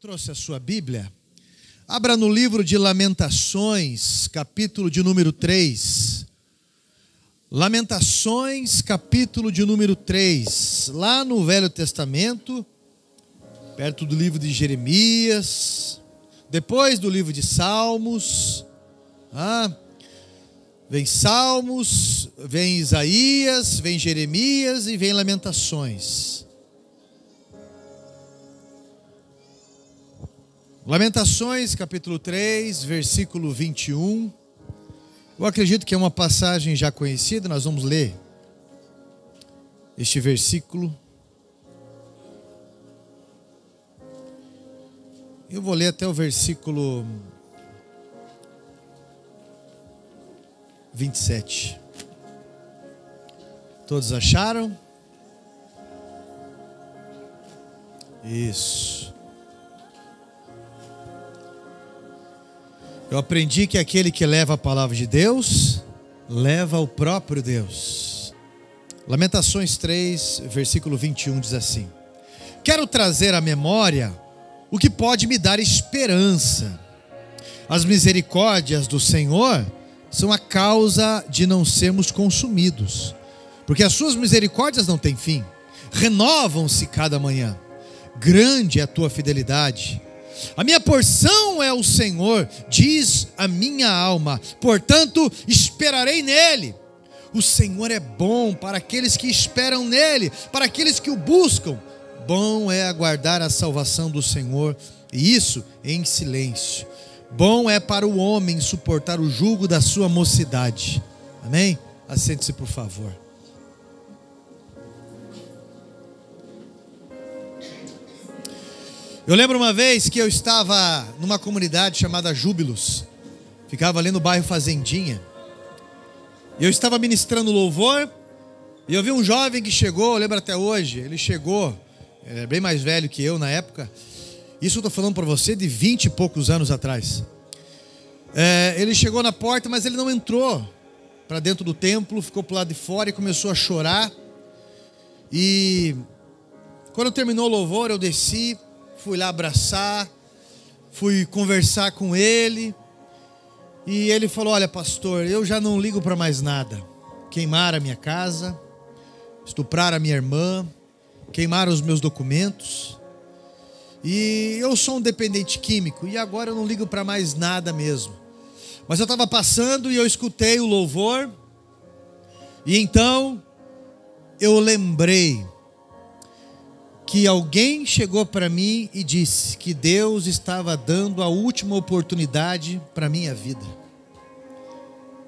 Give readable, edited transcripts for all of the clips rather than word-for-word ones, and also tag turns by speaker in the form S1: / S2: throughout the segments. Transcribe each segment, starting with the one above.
S1: Trouxe a sua Bíblia? Abra no livro de Lamentações, capítulo de número 3. Lamentações, capítulo de número 3. Lá no Velho Testamento, perto do livro de Jeremias, depois do livro de Salmos. Vem Salmos, vem Isaías, vem Jeremias e vem Lamentações. Lamentações, capítulo 3, versículo 21. Eu acredito que é uma passagem já conhecida, nós vamos ler este versículo. Eu vou ler até o versículo 27. Todos acharam? Isso. Eu aprendi que aquele que leva a palavra de Deus, leva o próprio Deus. Lamentações 3, versículo 21 diz assim: quero trazer à memória o que pode me dar esperança. As misericórdias do Senhor são a causa de não sermos consumidos, porque as suas misericórdias não têm fim, renovam-se cada manhã. Grande é a tua fidelidade. A minha porção é o Senhor, diz a minha alma, portanto esperarei nele. O Senhor é bom para aqueles que esperam nele, para aqueles que o buscam. Bom é aguardar a salvação do Senhor, e isso em silêncio. Bom é para o homem suportar o jugo da sua mocidade. Amém? Assente-se, por favor. Eu lembro uma vez que eu estava numa comunidade chamada Júbilos, ficava ali no bairro Fazendinha, e eu estava ministrando louvor, e eu vi um jovem que chegou, eu lembro até hoje, ele é bem mais velho que eu na época, isso eu estou falando para você de 20 e poucos anos atrás. Ele chegou na porta, mas ele não entrou para dentro do templo, ficou para o lado de fora e começou a chorar, e quando terminou o louvor eu desci, fui lá abraçar, fui conversar com ele, e ele falou: olha, pastor, eu já não ligo para mais nada. Queimaram a minha casa, estupraram a minha irmã, queimaram os meus documentos, e eu sou um dependente químico, e agora eu não ligo para mais nada mesmo. Mas eu estava passando e eu escutei o louvor, e então eu lembrei que alguém chegou para mim e disse que Deus estava dando a última oportunidade para a minha vida.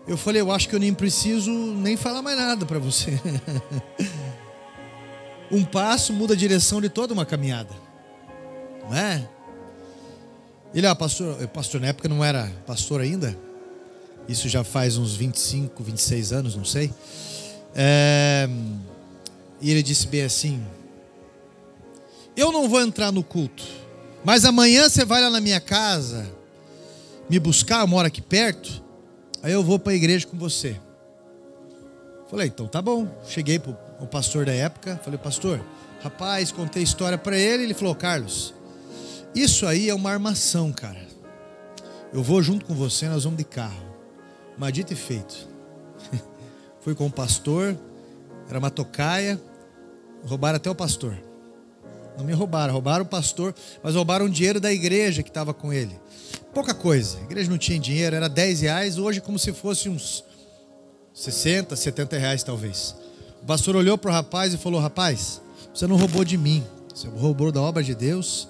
S1: Eu falei: eu acho que eu nem preciso nem falar mais nada para você. Um passo muda a direção de toda uma caminhada, não é? Ele, pastor, na época não era pastor ainda, isso já faz uns 25, 26 anos, não sei. E ele disse bem assim: eu não vou entrar no culto, mas amanhã você vai lá na minha casa me buscar, eu moro aqui perto, aí eu vou para a igreja com você. Falei: então tá bom. Cheguei para o pastor da época, falei: pastor, rapaz, contei a história para ele, ele falou: Carlos, isso aí é uma armação, cara. Eu vou junto com você, nós vamos de carro. Mas dito e feito. Fui com o pastor, era uma tocaia, roubaram até o pastor. Não me roubaram o pastor, mas roubaram o dinheiro da igreja que estava com ele. Pouca coisa, a igreja não tinha dinheiro, era R$10, hoje como se fosse uns 60, 70 reais talvez. O pastor olhou para o rapaz e falou: rapaz, você não roubou de mim, você roubou da obra de Deus.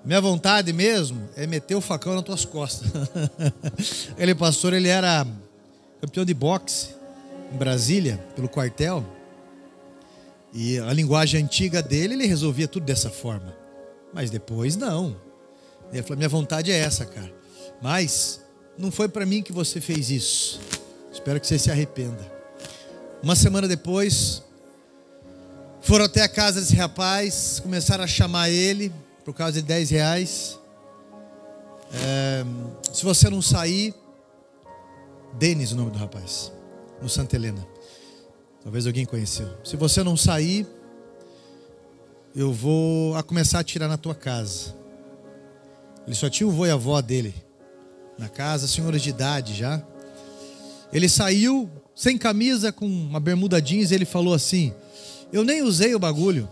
S1: Minha vontade mesmo é meter o facão nas tuas costas. Aquele pastor, ele era campeão de boxe em Brasília, pelo quartel. E a linguagem antiga dele, ele resolvia tudo dessa forma. Mas depois não. Ele falou: minha vontade é essa, cara. Mas não foi para mim que você fez isso. Espero que você se arrependa. Uma semana depois, foram até a casa desse rapaz, começaram a chamar ele por causa de R$10. Se você não sair, Denis, o nome do rapaz, no Santa Helena. Talvez alguém conheceu. Se você não sair, eu vou começar a atirar na tua casa. Ele só tinha o vô e a avó dele na casa, senhores de idade já. Ele saiu sem camisa, com uma bermuda jeans, e ele falou assim: eu nem usei o bagulho,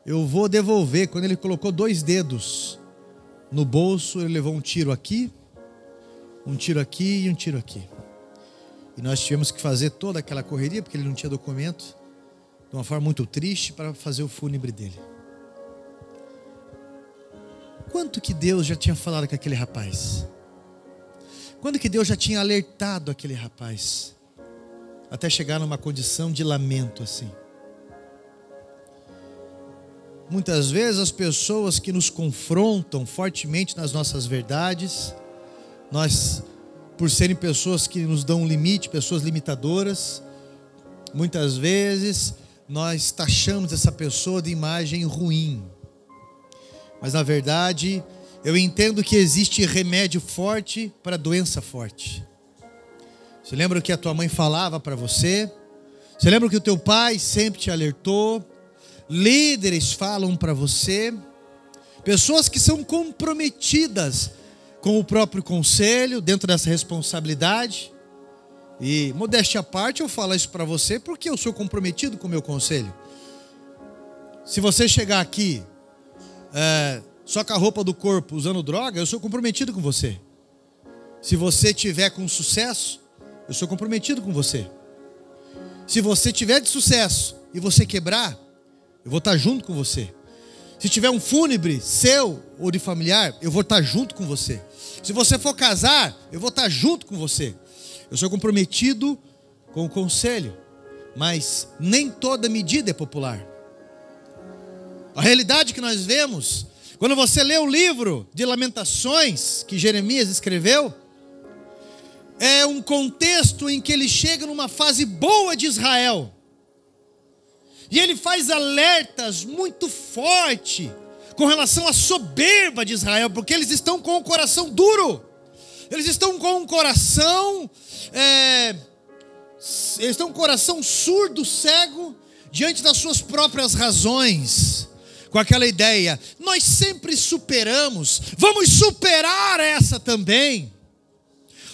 S1: eu vou devolver. Quando ele colocou 2 dedos no bolso, ele levou um tiro aqui e um tiro aqui. E nós tivemos que fazer toda aquela correria, porque ele não tinha documento, de uma forma muito triste, para fazer o fúnebre dele. Quanto que Deus já tinha falado com aquele rapaz? Quando que Deus já tinha alertado aquele rapaz? Até chegar numa condição de lamento assim. Muitas vezes as pessoas que nos confrontam fortemente nas nossas verdades, nós, por serem pessoas que nos dão um limite, pessoas limitadoras, muitas vezes nós taxamos essa pessoa de imagem ruim. Mas na verdade, eu entendo que existe remédio forte para doença forte. Você lembra o que a tua mãe falava para você? Você lembra o que o teu pai sempre te alertou? Líderes falam para você. Pessoas que são comprometidas com o próprio conselho, dentro dessa responsabilidade. E, modéstia à parte, eu falo isso para você porque eu sou comprometido com o meu conselho. Se você chegar aqui só com a roupa do corpo, usando droga, eu sou comprometido com você. Se você tiver com sucesso, eu sou comprometido com você. Se você tiver de sucesso e você quebrar, eu vou estar junto com você. Se tiver um fúnebre seu ou de familiar, eu vou estar junto com você. Se você for casar, eu vou estar junto com você. Eu sou comprometido com o conselho, mas nem toda medida é popular. A realidade que nós vemos, quando você lê o livro de Lamentações que Jeremias escreveu, é um contexto em que ele chega numa fase boa de Israel. E ele faz alertas muito fortes com relação à soberba de Israel, porque eles estão com o coração duro. Eles estão com um coração, eles estão com o coração surdo, cego, diante das suas próprias razões. Com aquela ideia, nós sempre superamos, vamos superar essa também.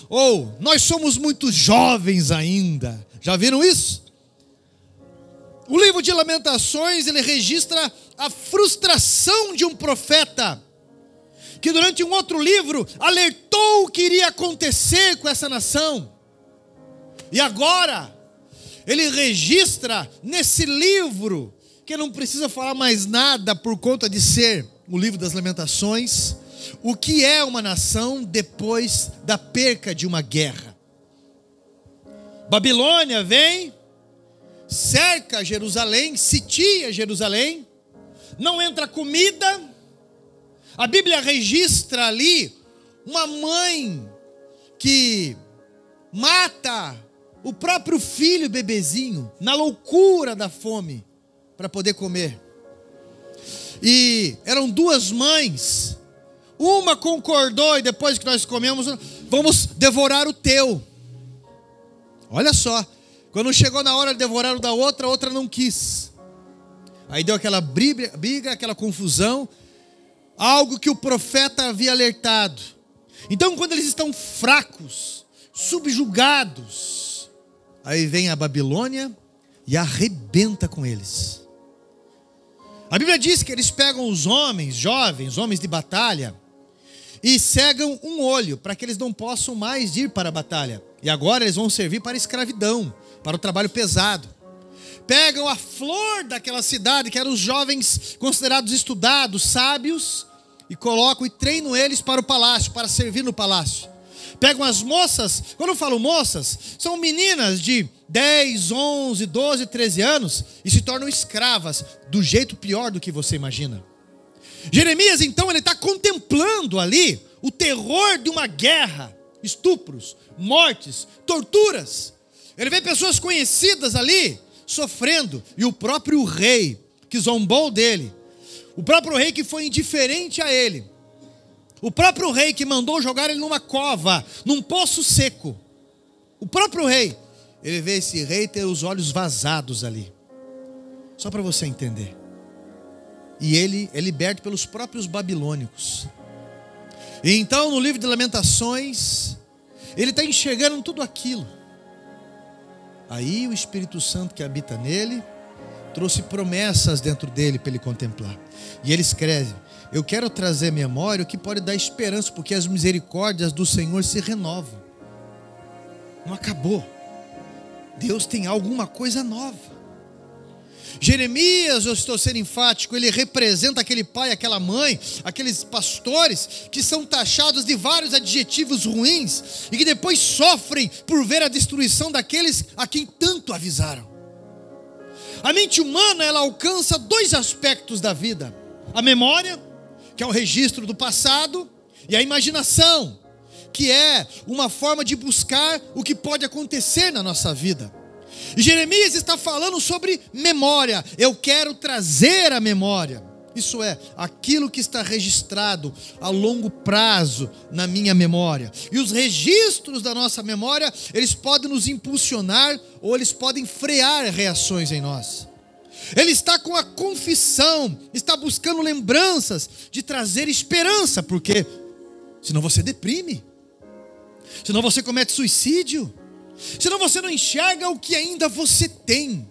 S1: Ou, nós somos muito jovens ainda. Já viram isso? O livro de Lamentações, ele registra a frustração de um profeta, que durante um outro livro, alertou o que iria acontecer com essa nação. E agora, ele registra nesse livro, que não precisa falar mais nada por conta de ser o livro das Lamentações, o que é uma nação depois da perca de uma guerra. Babilônia vem, cerca Jerusalém, sitia Jerusalém, não entra comida. A Bíblia registra ali uma mãe que mata o próprio filho bebezinho, na loucura da fome, para poder comer. E eram 2 mães. Uma concordou e depois que nós comemos, vamos devorar o teu. Olha só, quando chegou na hora de devorar o da outra, a outra não quis. Aí deu aquela briga, aquela confusão, algo que o profeta havia alertado. Então, quando eles estão fracos, subjugados, aí vem a Babilônia e arrebenta com eles. A Bíblia diz que eles pegam os homens, jovens, homens de batalha, e cegam um olho, para que eles não possam mais ir para a batalha. E agora eles vão servir para a escravidão, para o trabalho pesado. Pegam a flor daquela cidade, que eram os jovens considerados estudados, sábios, e colocam e treinam eles para o palácio, para servir no palácio. Pegam as moças, quando eu falo moças, são meninas de 10, 11, 12, 13 anos, e se tornam escravas, do jeito pior do que você imagina. Jeremias, então, ele está contemplando ali o terror de uma guerra, estupros, mortes, torturas. Ele vê pessoas conhecidas ali, sofrendo, e o próprio rei, que zombou dele, o próprio rei que foi indiferente a ele, o próprio rei que mandou jogar ele numa cova, num poço seco, o próprio rei, ele vê esse rei ter os olhos vazados ali, só para você entender. E ele é liberto pelos próprios babilônicos. E então no livro de Lamentações, ele está enxergando tudo aquilo. Aí o Espírito Santo que habita nele trouxe promessas dentro dele para ele contemplar. E ele escreve: eu quero trazer à memória o que pode dar esperança, porque as misericórdias do Senhor se renovam. Não acabou. Deus tem alguma coisa nova. Jeremias, eu estou sendo enfático, ele representa aquele pai, aquela mãe, aqueles pastores que são taxados de vários adjetivos ruins e que depois sofrem por ver a destruição daqueles a quem tanto avisaram. A mente humana, ela alcança dois aspectos da vida: a memória, que é o registro do passado, e a imaginação, que é uma forma de buscar o que pode acontecer na nossa vida. E Jeremias está falando sobre memória. Eu quero trazer a memória. Isso é, aquilo que está registrado a longo prazo na minha memória. E os registros da nossa memória, eles podem nos impulsionar ou eles podem frear reações em nós. Ele está com a confissão, está buscando lembranças de trazer esperança, porque senão você deprime, senão você comete suicídio, senão você não enxerga o que ainda você tem.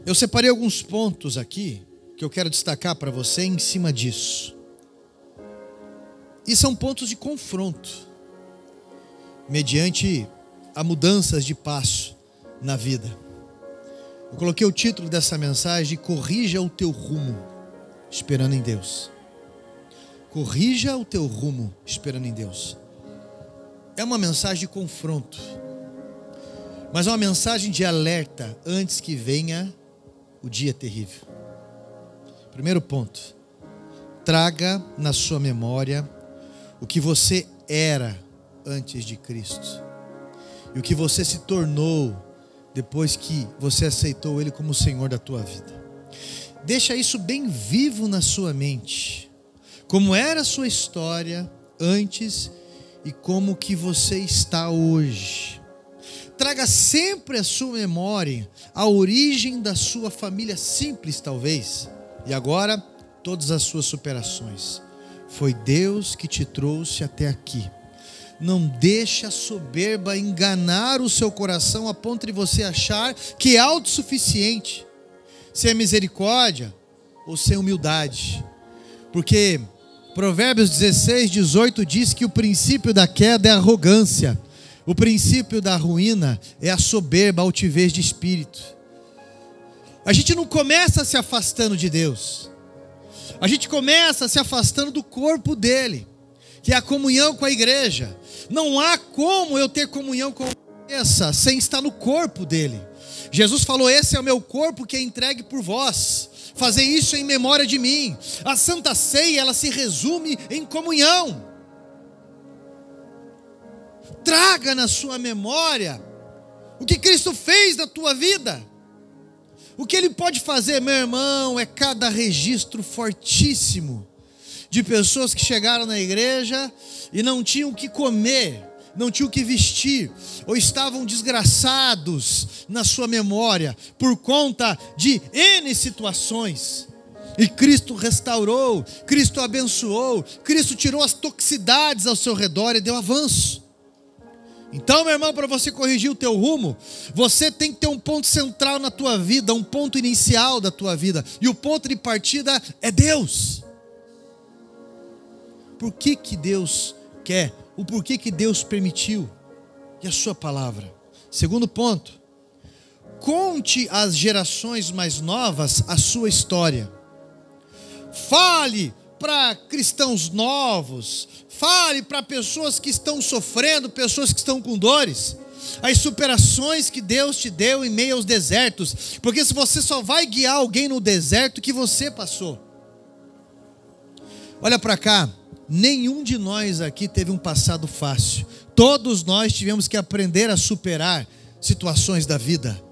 S1: Eu separei alguns pontos aqui que eu quero destacar para você em cima disso. E são pontos de confronto, mediante a mudanças de passo na vida. Eu coloquei o título dessa mensagem: corrija o teu rumo, esperando em Deus. Corrija o teu rumo, esperando em Deus. É uma mensagem de confronto, mas é uma mensagem de alerta antes que venha o dia terrível. Primeiro ponto: traga na sua memória o que você era antes de Cristo e o que você se tornou depois que você aceitou Ele como Senhor da tua vida. Deixa isso bem vivo na sua mente, como era a sua história antes e como que você está hoje. Traga sempre à sua memória a origem da sua família simples, talvez, e agora todas as suas superações. Foi Deus que te trouxe até aqui. Não deixe a soberba enganar o seu coração a ponto de você achar que é autossuficiente, sem misericórdia ou sem humildade. Porque Provérbios 16:18 diz que o princípio da queda é a arrogância, o princípio da ruína é a soberba, a altivez de espírito. A gente não começa se afastando de Deus, a gente começa se afastando do corpo dele, que é a comunhão com a igreja. Não há como eu ter comunhão com essa sem estar no corpo dele. Jesus falou: esse é o meu corpo que é entregue por vós, fazer isso em memória de mim. A Santa Ceia, ela se resume em comunhão. Traga na sua memória o que Cristo fez na tua vida. O que Ele pode fazer, meu irmão, é cada registro fortíssimo de pessoas que chegaram na igreja e não tinham o que comer, não tinham o que vestir, ou estavam desgraçados na sua memória por conta de N situações. E Cristo restaurou, Cristo abençoou, Cristo tirou as toxicidades ao seu redor e deu avanço. Então, meu irmão, para você corrigir o teu rumo, você tem que ter um ponto central na tua vida, um ponto inicial da tua vida, e o ponto de partida é Deus. Por que que Deus quer? O porquê que Deus permitiu? E a sua palavra. Segundo ponto: conte às gerações mais novas a sua história. Fale para cristãos novos, fale para pessoas que estão sofrendo, pessoas que estão com dores, as superações que Deus te deu em meio aos desertos, porque se você só vai guiar alguém no deserto que você passou. Olha para cá, nenhum de nós aqui teve um passado fácil, todos nós tivemos que aprender a superar situações da vida.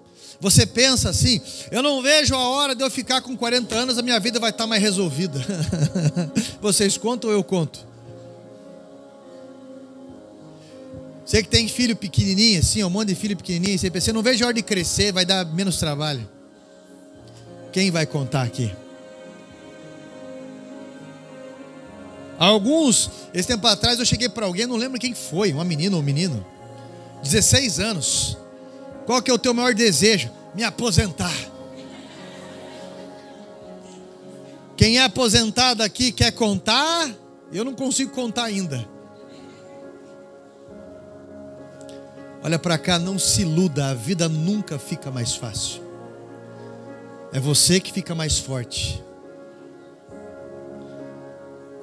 S1: Você pensa assim: eu não vejo a hora de eu ficar com 40 anos, a minha vida vai estar mais resolvida. Vocês contam ou eu conto? Você que tem filho pequenininho assim, um monte de filho pequenininho, você pensa: eu não vejo a hora de crescer, vai dar menos trabalho. Quem vai contar aqui? Esse tempo atrás eu cheguei para alguém, não lembro quem foi, uma menina ou um menino, 16 anos. Qual que é o teu maior desejo? Me aposentar. Quem é aposentado aqui quer contar? Eu não consigo contar ainda. Olha para cá, não se iluda, a vida nunca fica mais fácil. É você que fica mais forte.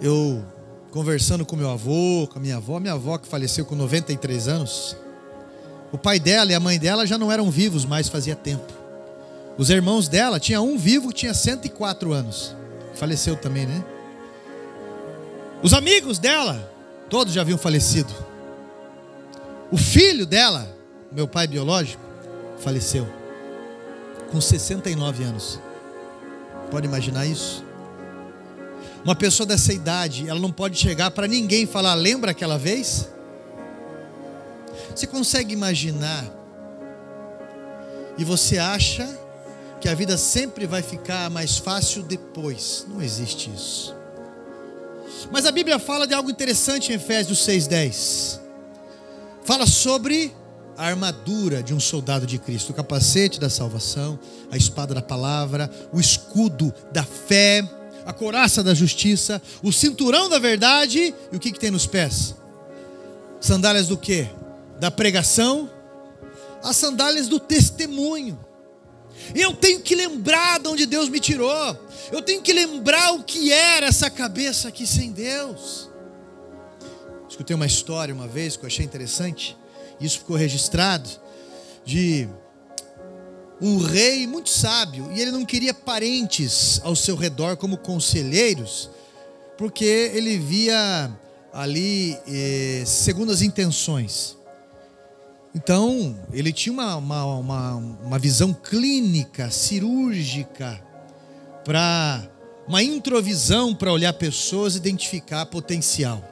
S1: Eu conversando com meu avô, com a minha avó que faleceu com 93 anos. O pai dela e a mãe dela já não eram vivos mais fazia tempo. Os irmãos dela, tinha um vivo que tinha 104 anos. Faleceu também, né? Os amigos dela, todos já haviam falecido. O filho dela, meu pai biológico, faleceu com 69 anos. Pode imaginar isso? Uma pessoa dessa idade, ela não pode chegar para ninguém e falar, lembra aquela vez? Você consegue imaginar? E você acha que a vida sempre vai ficar mais fácil depois? Não existe isso. Mas a Bíblia fala de algo interessante em Efésios 6:10. Fala sobre a armadura de um soldado de Cristo, o capacete da salvação, a espada da palavra, o escudo da fé, a couraça da justiça, o cinturão da verdade, e o que tem nos pés? Sandálias do quê? Da pregação, as sandálias do testemunho. E eu tenho que lembrar de onde Deus me tirou, eu tenho que lembrar o que era essa cabeça aqui sem Deus. Escutei uma história uma vez que eu achei interessante, isso ficou registrado, de um rei muito sábio, e ele não queria parentes ao seu redor como conselheiros, porque ele via ali segundas intenções. Então ele tinha uma visão clínica, cirúrgica, para uma introvisão para olhar pessoas e identificar potencial.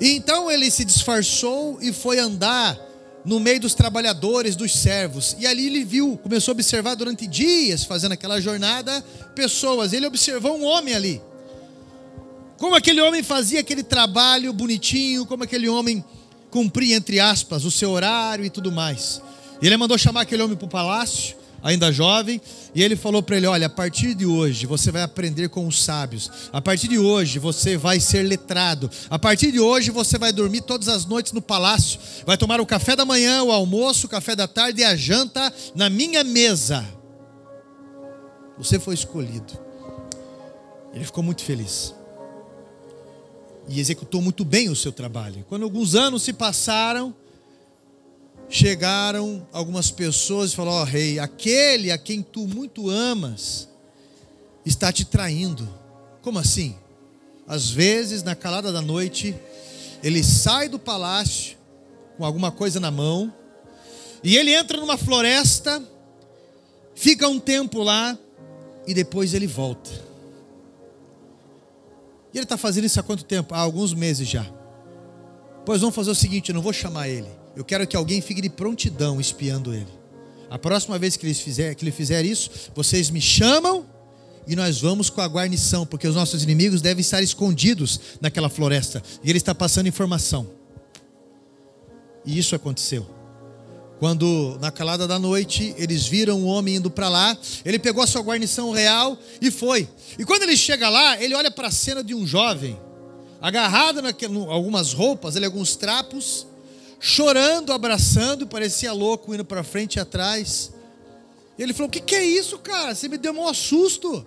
S1: E então ele se disfarçou e foi andar no meio dos trabalhadores, dos servos. E ali ele viu, começou a observar durante dias, fazendo aquela jornada, pessoas. Ele observou um homem ali. Como aquele homem fazia aquele trabalho bonitinho, como aquele homem cumpria, entre aspas, o seu horário e tudo mais. E ele mandou chamar aquele homem para o palácio, ainda jovem, e ele falou para ele, olha, a partir de hoje você vai aprender com os sábios, a partir de hoje você vai ser letrado, a partir de hoje você vai dormir todas as noites no palácio, vai tomar o café da manhã, o almoço, o café da tarde e a janta na minha mesa. Você foi escolhido. Ele ficou muito feliz e executou muito bem o seu trabalho. Quando alguns anos se passaram, chegaram algumas pessoas e falaram, rei, aquele a quem tu muito amas está te traindo. Como assim? Às vezes, na calada da noite, ele sai do palácio com alguma coisa na mão e ele entra numa floresta, fica um tempo lá e depois ele volta. E ele está fazendo isso há quanto tempo? Há alguns meses já. Pois vamos fazer o seguinte, eu não vou chamar ele. Eu quero que alguém fique de prontidão espiando ele. A próxima vez que ele fizer isso, vocês me chamam e nós vamos com a guarnição, porque os nossos inimigos devem estar escondidos naquela floresta. E ele está passando informação. E isso aconteceu. Quando na calada da noite eles viram um homem indo para lá, ele pegou a sua guarnição real e foi. E quando ele chega lá, ele olha para a cena de um jovem, agarrado em algumas roupas, alguns trapos, chorando, abraçando, parecia louco, indo para frente e atrás. E ele falou, o que é isso, cara? Você me deu um susto.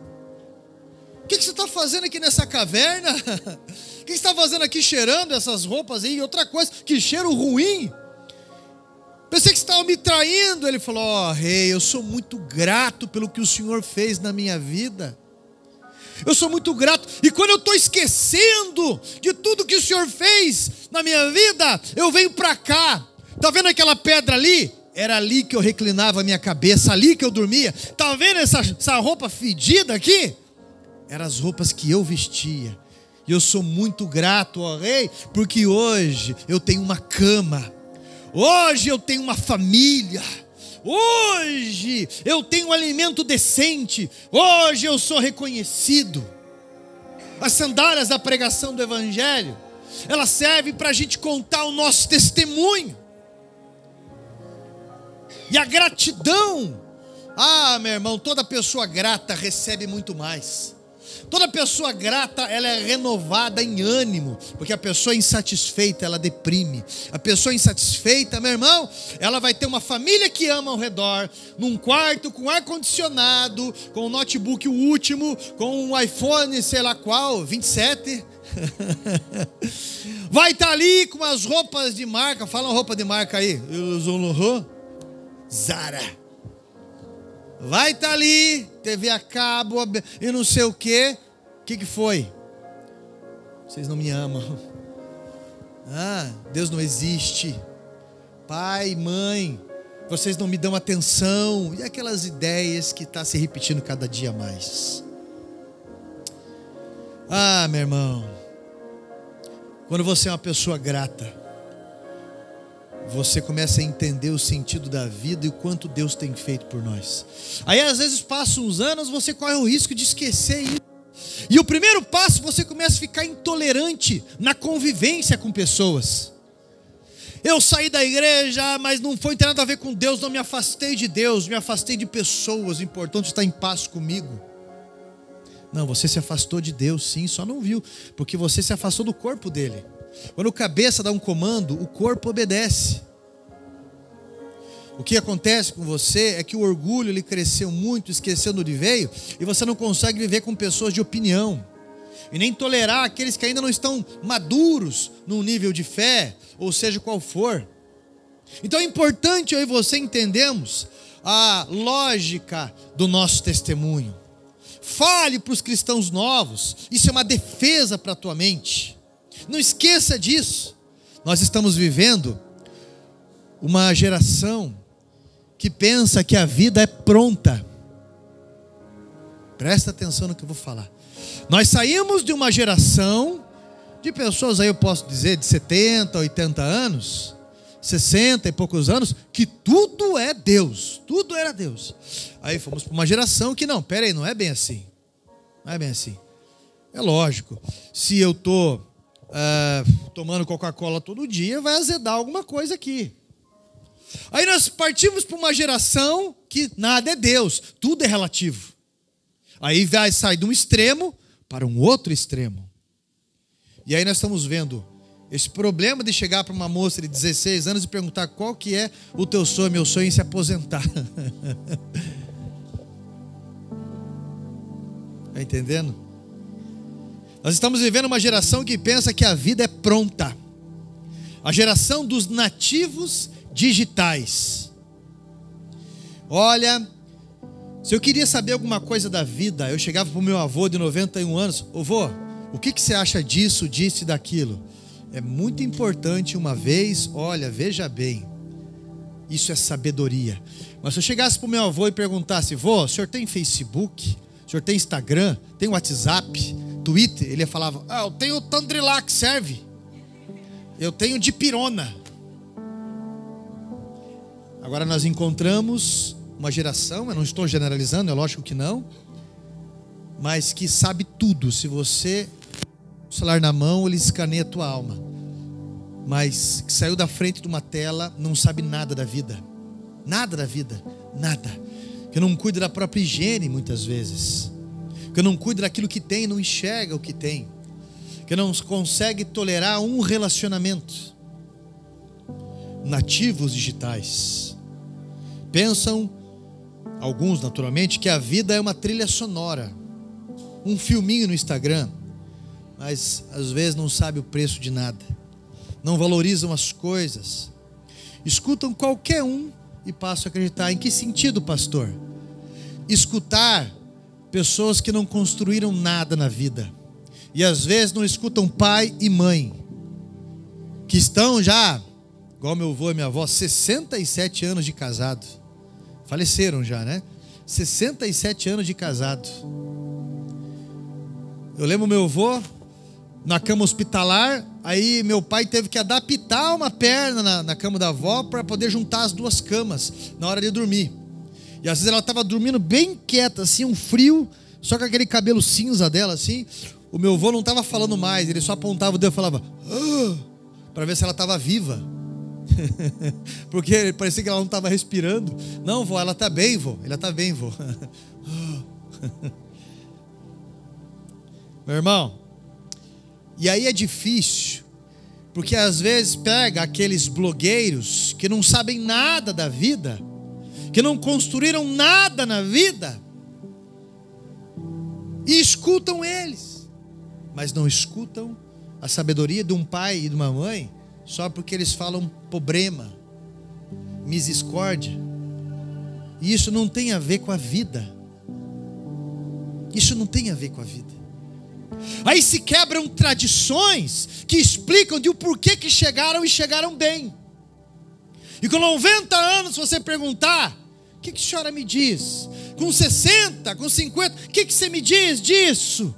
S1: O que você está fazendo aqui nessa caverna? O que você está fazendo aqui cheirando essas roupas aí? E outra coisa, que cheiro ruim. Pensei que você estava me traindo. Ele falou, rei, eu sou muito grato pelo que o Senhor fez na minha vida. Eu sou muito grato, e quando eu estou esquecendo de tudo que o Senhor fez na minha vida, eu venho para cá. Está vendo aquela pedra ali? Era ali que eu reclinava a minha cabeça, ali que eu dormia. Está vendo essa roupa fedida aqui? Eram as roupas que eu vestia. E eu sou muito grato, ó rei, porque hoje eu tenho uma cama, hoje eu tenho uma família, Hoje eu tenho um alimento decente. Hoje eu sou reconhecido. As sandálias da pregação do Evangelho, elas servem para a gente contar o nosso testemunho. E a gratidão, meu irmão, toda pessoa grata recebe muito mais. Toda pessoa grata, ela é renovada em ânimo, porque a pessoa insatisfeita, ela deprime. A pessoa insatisfeita, meu irmão, ela vai ter uma família que ama ao redor, num quarto com ar-condicionado, com o notebook o último, com um iPhone, sei lá qual, 27. Vai estar ali com as roupas de marca, fala uma roupa de marca aí, Zara. Vai estar ali, TV a cabo e não sei o quê. O que foi? Vocês não me amam. Deus não existe. Pai, mãe, vocês não me dão atenção. E aquelas ideias que estão se repetindo cada dia mais. Meu irmão, quando você é uma pessoa grata, você começa a entender o sentido da vida e o quanto Deus tem feito por nós. Aí às vezes passam uns anos, você corre o risco de esquecer isso. E o primeiro passo, você começa a ficar intolerante na convivência com pessoas. Eu saí da igreja, mas não foi ter nada a ver com Deus, não me afastei de Deus, me afastei de pessoas, o importante é estar em paz comigo. Não, você se afastou de Deus sim, só não viu, porque você se afastou do corpo dele. Quando o cabeça dá um comando, o corpo obedece. O que acontece com você é que o orgulho ele cresceu muito, esqueceu de onde veio, e você não consegue viver com pessoas de opinião, e nem tolerar aqueles que ainda não estão maduros num nível de fé, ou seja, qual for. Então é importante eu e você entendemos a lógica do nosso testemunho. Fale para os cristãos novos, isso é uma defesa para a tua mente. Não esqueça disso. Nós estamos vivendo uma geração que pensa que a vida é pronta. Presta atenção no que eu vou falar. Nós saímos de uma geração de pessoas, aí eu posso dizer, de 70, 80 anos, 60 e poucos anos, que tudo é Deus, tudo era Deus. Aí fomos para uma geração que não, peraí, não é bem assim. Não é bem assim. É lógico, se eu estou tomando Coca-Cola todo dia, vai azedar alguma coisa aqui. Aí nós partimos para uma geração que nada é Deus, tudo é relativo. Aí vai sair de um extremo para um outro extremo. E aí nós estamos vendo esse problema de chegar para uma moça de 16 anos e perguntar qual que é o teu sonho. Meu sonho é se aposentar. Está entendendo? Nós estamos vivendo uma geração que pensa que a vida é pronta. A geração dos nativos digitais. Olha, se eu queria saber alguma coisa da vida, eu chegava para o meu avô de 91 anos. Ô vô, o que você acha disso, disso e daquilo? É muito importante uma vez, olha, veja bem, isso é sabedoria. Mas se eu chegasse para o meu avô e perguntasse, vô, o senhor tem Facebook? O senhor tem Instagram? Tem WhatsApp? Twitter? Ele falava, eu tenho o Tandrilac, serve. Eu tenho Dipirona. Agora nós encontramos uma geração, eu não estou generalizando, é lógico que não, mas que sabe tudo. Se você o celular na mão, ele escaneia a tua alma. Mas que saiu da frente de uma tela, não sabe nada da vida. Nada da vida, nada. Que não cuida da própria higiene muitas vezes. Que não cuida daquilo que tem, não enxerga o que tem. Que não consegue tolerar um relacionamento. Nativos digitais. Pensam, alguns naturalmente, que a vida é uma trilha sonora. Um filminho no Instagram. Mas às vezes não sabe o preço de nada. Não valorizam as coisas. Escutam qualquer um e passam a acreditar. Em que sentido, pastor? Escutar pessoas que não construíram nada na vida. E às vezes não escutam pai e mãe, que estão já, igual meu avô e minha avó, 67 anos de casado. Faleceram já, né? 67 anos de casado. Eu lembro meu avô, na cama hospitalar. Aí meu pai teve que adaptar uma perna na cama da avó para poder juntar as duas camas na hora de dormir. E às vezes ela estava dormindo bem quieta, assim, um frio, só com aquele cabelo cinza dela, assim. O meu avô não estava falando mais, ele só apontava o dedo e falava para ver se ela estava viva. Porque parecia que ela não estava respirando. Não, vô, ela está bem, vô. Ela está bem, vô. Meu irmão, e aí é difícil, porque às vezes pega aqueles blogueiros que não sabem nada da vida, que não construíram nada na vida, e escutam eles, mas não escutam a sabedoria de um pai e de uma mãe, só porque eles falam problema, misericórdia. E isso não tem a ver com a vida. Isso não tem a ver com a vida. Aí se quebram tradições que explicam de o porquê que chegaram e chegaram bem. E com 90 anos, se você perguntar, o que a senhora me diz? Com 60, com 50, o que você me diz disso?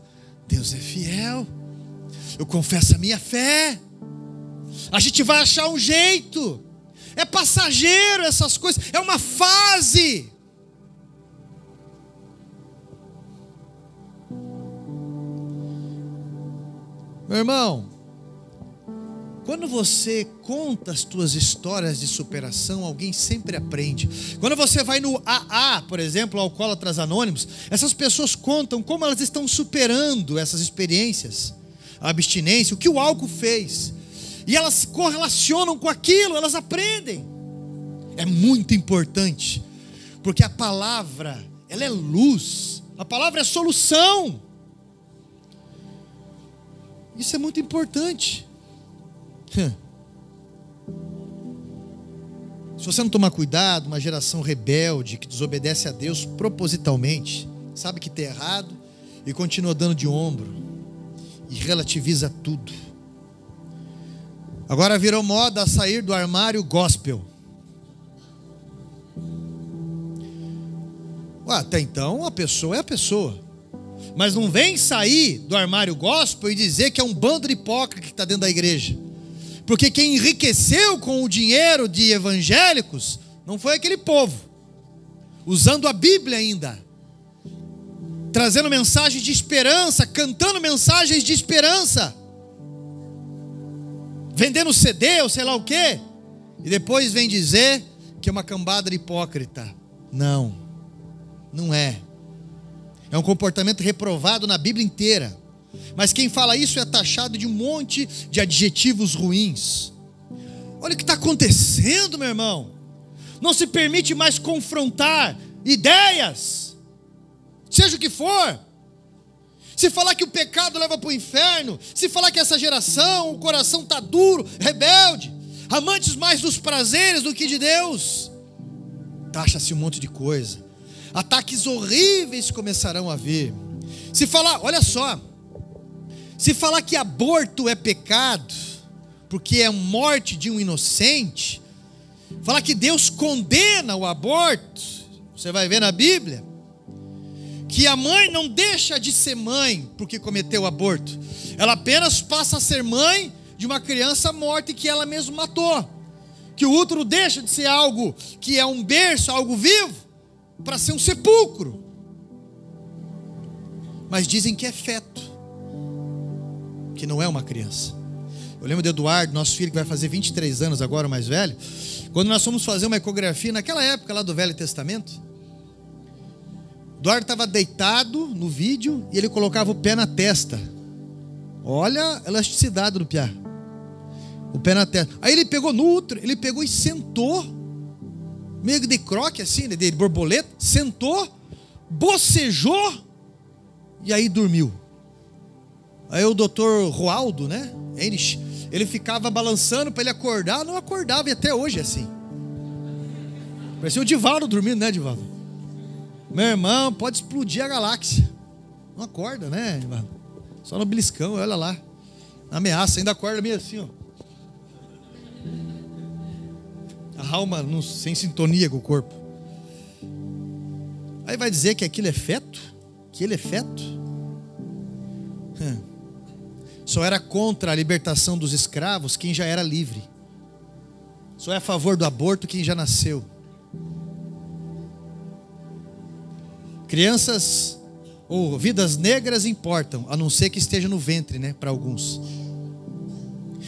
S1: Deus é fiel. Eu confesso a minha fé. A gente vai achar um jeito. É passageiro essas coisas. É uma fase. Meu irmão, quando você conta as tuas histórias de superação, alguém sempre aprende. Quando você vai no AA, por exemplo, Alcoólatras Anônimos, essas pessoas contam como elas estão superando essas experiências, a abstinência, o que o álcool fez. E elas se correlacionam com aquilo, elas aprendem. É muito importante, porque a palavra, ela é luz, a palavra é solução. Isso é muito importante. Se você não tomar cuidado, uma geração rebelde que desobedece a Deus propositalmente, sabe que está errado e continua dando de ombro e relativiza tudo. Agora virou moda sair do armário gospel. Até então a pessoa é a pessoa. Mas não vem sair do armário gospel e dizer que é um bando de hipócrita que está dentro da igreja. Porque quem enriqueceu com o dinheiro de evangélicos não foi aquele povo. Usando a Bíblia ainda. Trazendo mensagens de esperança, cantando mensagens de esperança. Vendendo CD ou sei lá o quê. E depois vem dizer que é uma cambada de hipócrita. Não, não é. É um comportamento reprovado na Bíblia inteira. Mas quem fala isso é taxado de um monte de adjetivos ruins. Olha o que está acontecendo, meu irmão. Não se permite mais confrontar ideias, seja o que for. Se falar que o pecado leva para o inferno, se falar que essa geração, o coração está duro, rebelde, amantes mais dos prazeres do que de Deus, taxa-se um monte de coisa. Ataques horríveis começarão a vir. Se falar, olha só, se falar que aborto é pecado, porque é a morte de um inocente, falar que Deus condena o aborto, você vai ver na Bíblia, que a mãe não deixa de ser mãe porque cometeu o aborto, ela apenas passa a ser mãe de uma criança morta e que ela mesma matou, que o útero deixa de ser algo que é um berço, algo vivo, para ser um sepulcro. Mas dizem que é feto, que não é uma criança. Eu lembro de Eduardo, nosso filho que vai fazer 23 anos agora, o mais velho. Quando nós fomos fazer uma ecografia, naquela época lá do Velho Testamento, Eduardo estava deitado no vídeo e ele colocava o pé na testa. Olha a elasticidade do piá. O pé na testa. Aí ele pegou no útero, ele pegou e sentou, meio de croque assim, de borboleta, sentou, bocejou e aí dormiu. Aí o doutor Roaldo, né, ele ficava balançando para ele acordar, não acordava, e até hoje é assim. Parecia o Divaldo dormindo, né, Divaldo? Meu irmão, pode explodir a galáxia. Não acorda, né, Divaldo? Só no beliscão, olha lá. Ameaça, ainda acorda meio assim, ó. A alma sem sintonia com o corpo. Aí vai dizer que aquilo é feto? Que ele é feto? Só era contra a libertação dos escravos quem já era livre. Só é a favor do aborto quem já nasceu. Crianças ou vidas negras importam, a não ser que esteja no ventre, né, para alguns.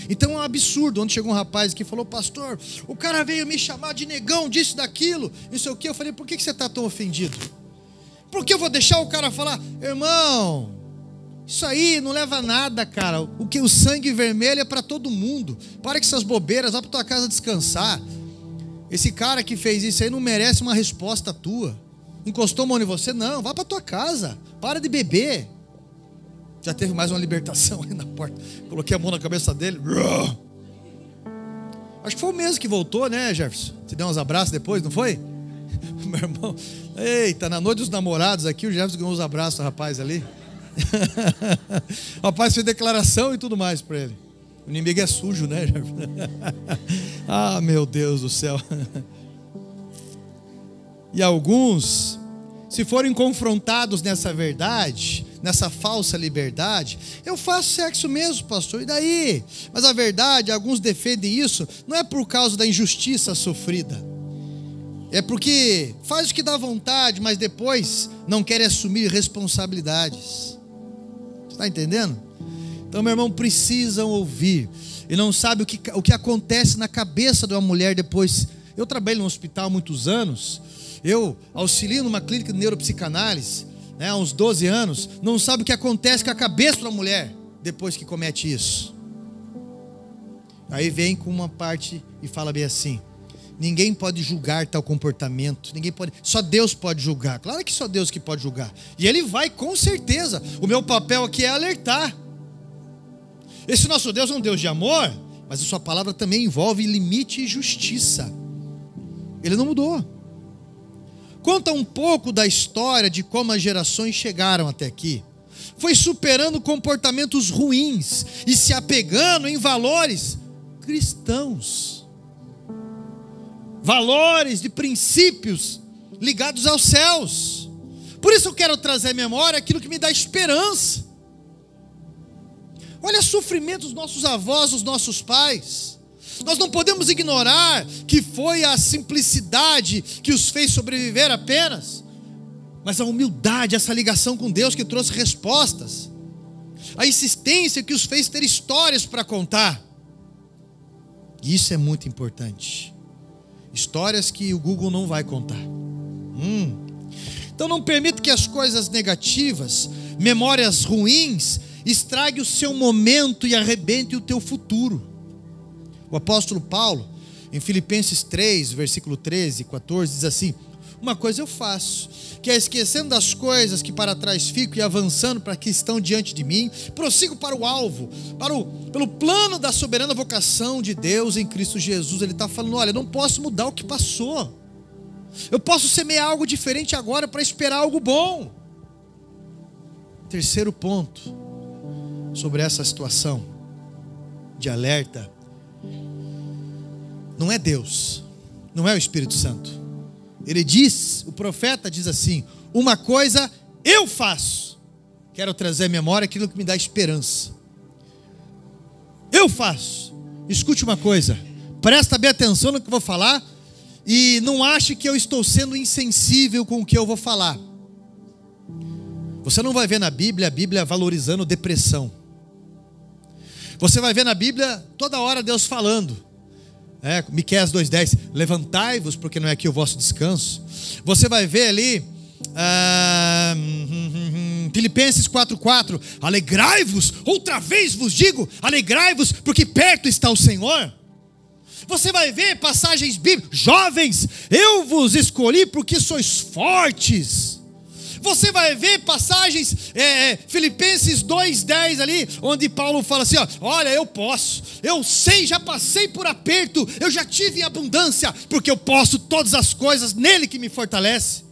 S1: Então é um absurdo. Onde chegou um rapaz que falou: pastor, o cara veio me chamar de negão, disso, daquilo, isso é o que. Eu falei: por que você está tão ofendido? Porque eu vou deixar o cara falar: irmão, isso aí não leva a nada, cara. O sangue vermelho é para todo mundo. Para com essas bobeiras, vai para tua casa descansar. Esse cara que fez isso aí não merece uma resposta tua. Encostou a mão em você? Não, vá para tua casa. Para de beber. Já teve mais uma libertação aí na porta. Coloquei a mão na cabeça dele. Acho que foi o mesmo que voltou, né, Jefferson? Te deu uns abraços depois, não foi? Meu irmão. Eita, na noite dos namorados aqui, o Jefferson ganhou uns abraços, rapaz, ali. O rapaz fez declaração e tudo mais para ele. O inimigo é sujo, né, Jefferson? Ah, meu Deus do céu. E alguns, se forem confrontados nessa verdade, nessa falsa liberdade: eu faço sexo mesmo, pastor, e daí? Mas a verdade, alguns defendem isso, não é por causa da injustiça sofrida. É porque faz o que dá vontade, mas depois não quer assumir responsabilidades. Você está entendendo? Então, meu irmão, precisam ouvir. E não sabe o que acontece na cabeça de uma mulher depois. Eu trabalhei no hospital há muitos anos. Eu auxilio numa clínica de neuropsicanálise, né, há uns 12 anos. Não sabe o que acontece com a cabeça de uma mulher depois que comete isso. Aí vem com uma parte e fala bem assim: ninguém pode julgar tal comportamento, ninguém pode, só Deus pode julgar. Claro que só Deus que pode julgar. E Ele vai, com certeza. O meu papel aqui é alertar. Esse nosso Deus é um Deus de amor, mas a sua palavra também envolve limite e justiça. Ele não mudou. Conta um pouco da história de como as gerações chegaram até aqui. Foi superando comportamentos ruins e se apegando em valores cristãos. Valores de princípios ligados aos céus. Por isso eu quero trazer à memória aquilo que me dá esperança. Olha o sofrimento dos nossos avós, dos nossos pais. Nós não podemos ignorar que foi a simplicidade que os fez sobreviver apenas, mas a humildade, essa ligação com Deus que trouxe respostas. A insistência que os fez ter histórias para contar. E isso é muito importante. Histórias que o Google não vai contar. Então não permita que as coisas negativas, memórias ruins, estrague o seu momento e arrebente o teu futuro. O apóstolo Paulo, em Filipenses 3, versículo 13 e 14, diz assim: uma coisa eu faço, que é esquecendo das coisas que para trás fico e avançando para que estão diante de mim, prossigo para o alvo, pelo plano da soberana vocação de Deus em Cristo Jesus. Ele está falando: olha, eu não posso mudar o que passou, eu posso semear algo diferente agora para esperar algo bom. Terceiro ponto sobre essa situação de alerta: não é Deus, não é o Espírito Santo. Ele diz, o profeta diz assim: uma coisa eu faço. Quero trazer à memória aquilo que me dá esperança. Eu faço. Escute uma coisa, presta bem atenção no que eu vou falar e não ache que eu estou sendo insensível com o que eu vou falar. Você não vai ver na Bíblia a Bíblia valorizando depressão. Você vai ver na Bíblia toda hora Deus falando. Miqueias 2:10, levantai-vos, porque não é aqui o vosso descanso. Você vai ver ali Filipenses 4:4, alegrai-vos, outra vez vos digo, alegrai-vos, porque perto está o Senhor. Você vai ver passagens bíblicas: jovens, eu vos escolhi porque sois fortes. Você vai ver passagens, Filipenses 2:10 ali, onde Paulo fala assim: olha, eu posso, eu sei, já passei por aperto, eu já tive em abundância, porque eu posso todas as coisas nele que me fortalece.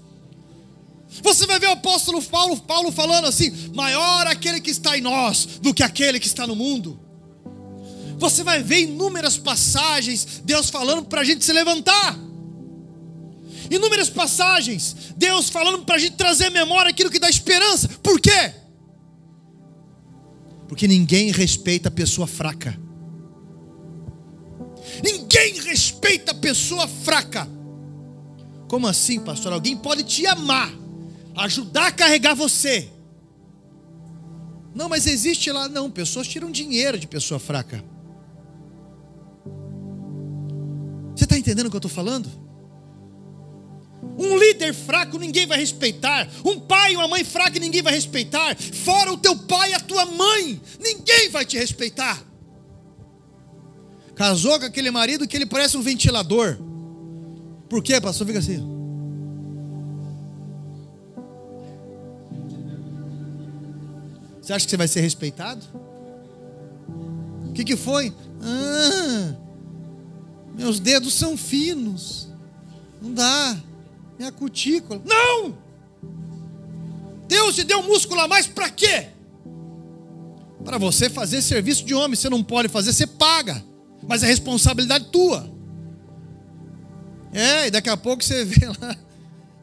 S1: Você vai ver o apóstolo Paulo falando assim: maior aquele que está em nós do que aquele que está no mundo. Você vai ver inúmeras passagens Deus falando para a gente se levantar. Inúmeras passagens Deus falando para a gente trazer à memória aquilo que dá esperança. Por quê? Porque ninguém respeita a pessoa fraca. Ninguém respeita a pessoa fraca. Como assim, pastor? Alguém pode te amar, ajudar a carregar você. Não, mas existe lá. Não, pessoas tiram dinheiro de pessoa fraca. Você está entendendo o que eu estou falando? Um líder fraco ninguém vai respeitar. Um pai e uma mãe fraca ninguém vai respeitar. Fora o teu pai e a tua mãe, ninguém vai te respeitar. Casou com aquele marido que ele parece um ventilador. Por quê, pastor? Fica assim. Você acha que você vai ser respeitado? O que foi? Meus dedos são finos. Não dá. Minha cutícula. Não! Deus te deu músculo a mais para quê? Para você fazer serviço de homem. Você não pode fazer, você paga. Mas é responsabilidade tua. E daqui a pouco você vê lá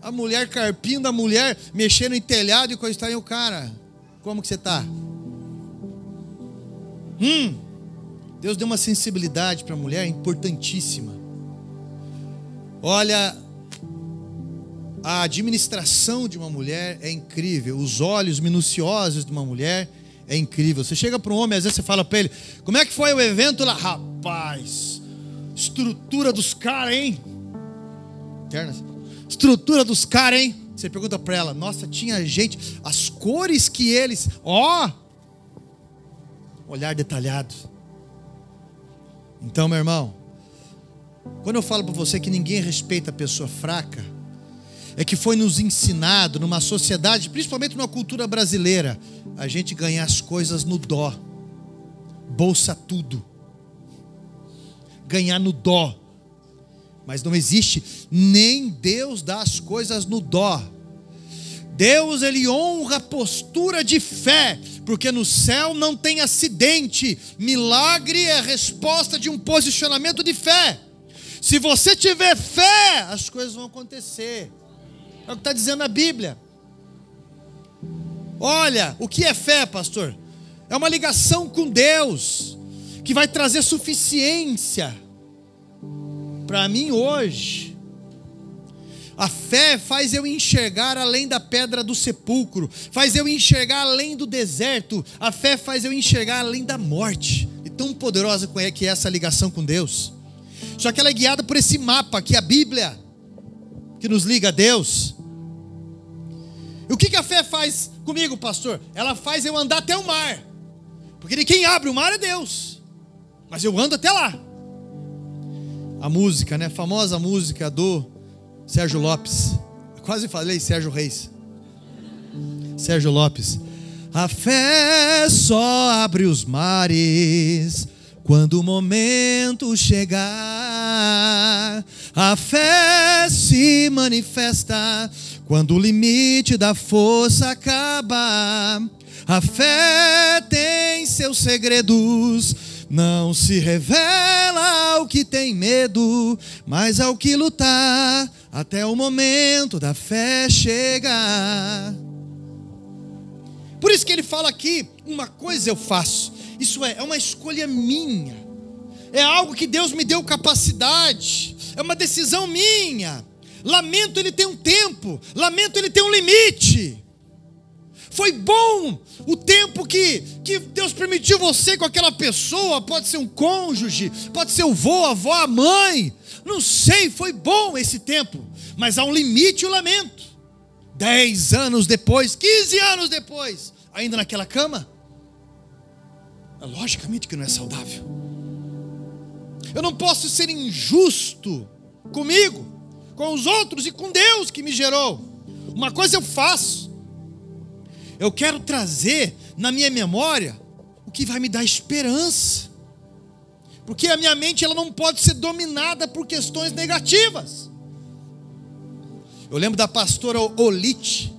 S1: a mulher carpindo, a mulher mexendo em telhado e coisa e tal. E o cara, como que você está? Deus deu uma sensibilidade para a mulher importantíssima. Olha, a administração de uma mulher é incrível. Os olhos minuciosos de uma mulher é incrível. Você chega para um homem, às vezes você fala para ele: como é que foi o evento lá? Rapaz, estrutura dos caras, hein? Estrutura dos caras, hein? Você pergunta para ela: nossa, tinha gente, as cores que eles, olhar detalhado. Então, meu irmão, quando eu falo para você que ninguém respeita a pessoa fraca, é que foi nos ensinado numa sociedade, principalmente numa cultura brasileira, a gente ganhar as coisas no dó, bolsa tudo, ganhar no dó. Mas não existe, nem Deus dá as coisas no dó. Deus, Ele honra a postura de fé, porque no céu não tem acidente. Milagre é a resposta de um posicionamento de fé. Se você tiver fé, as coisas vão acontecer. É o que está dizendo a Bíblia. Olha, o que é fé, pastor? É uma ligação com Deus, que vai trazer suficiência para mim hoje. A fé faz eu enxergar além da pedra do sepulcro, faz eu enxergar além do deserto, a fé faz eu enxergar além da morte. E tão poderosa que é essa ligação com Deus. Só que ela é guiada por esse mapa aqui, a Bíblia, que nos liga a Deus. E o que a fé faz comigo, pastor? Ela faz eu andar até o mar, porque quem abre o mar é Deus, mas eu ando até lá. A música, né? A famosa música do Sérgio Lopes. Eu quase falei Sérgio Reis. Sérgio Lopes. A fé só abre os mares quando o momento chegar. A fé se manifesta quando o limite da força acaba. A fé tem seus segredos, não se revela ao que tem medo, mas ao que lutar até o momento da fé chegar. Por isso que ele fala aqui: uma coisa eu faço. Isso é uma escolha minha, é algo que Deus me deu capacidade, é uma decisão minha. Lamento, ele tem um tempo, lamento, ele tem um limite. Foi bom o tempo que Deus permitiu você com aquela pessoa. Pode ser um cônjuge, pode ser o vô, a avó, a mãe, não sei, foi bom esse tempo. Mas há um limite e o lamento. 10 anos depois, 15 anos depois, ainda naquela cama, logicamente que não é saudável. Eu não posso ser injusto comigo, com os outros e com Deus que me gerou. Uma coisa eu faço: eu quero trazer na minha memória o que vai me dar esperança, porque a minha mente ela não pode ser dominada por questões negativas. Eu lembro da pastora Olite,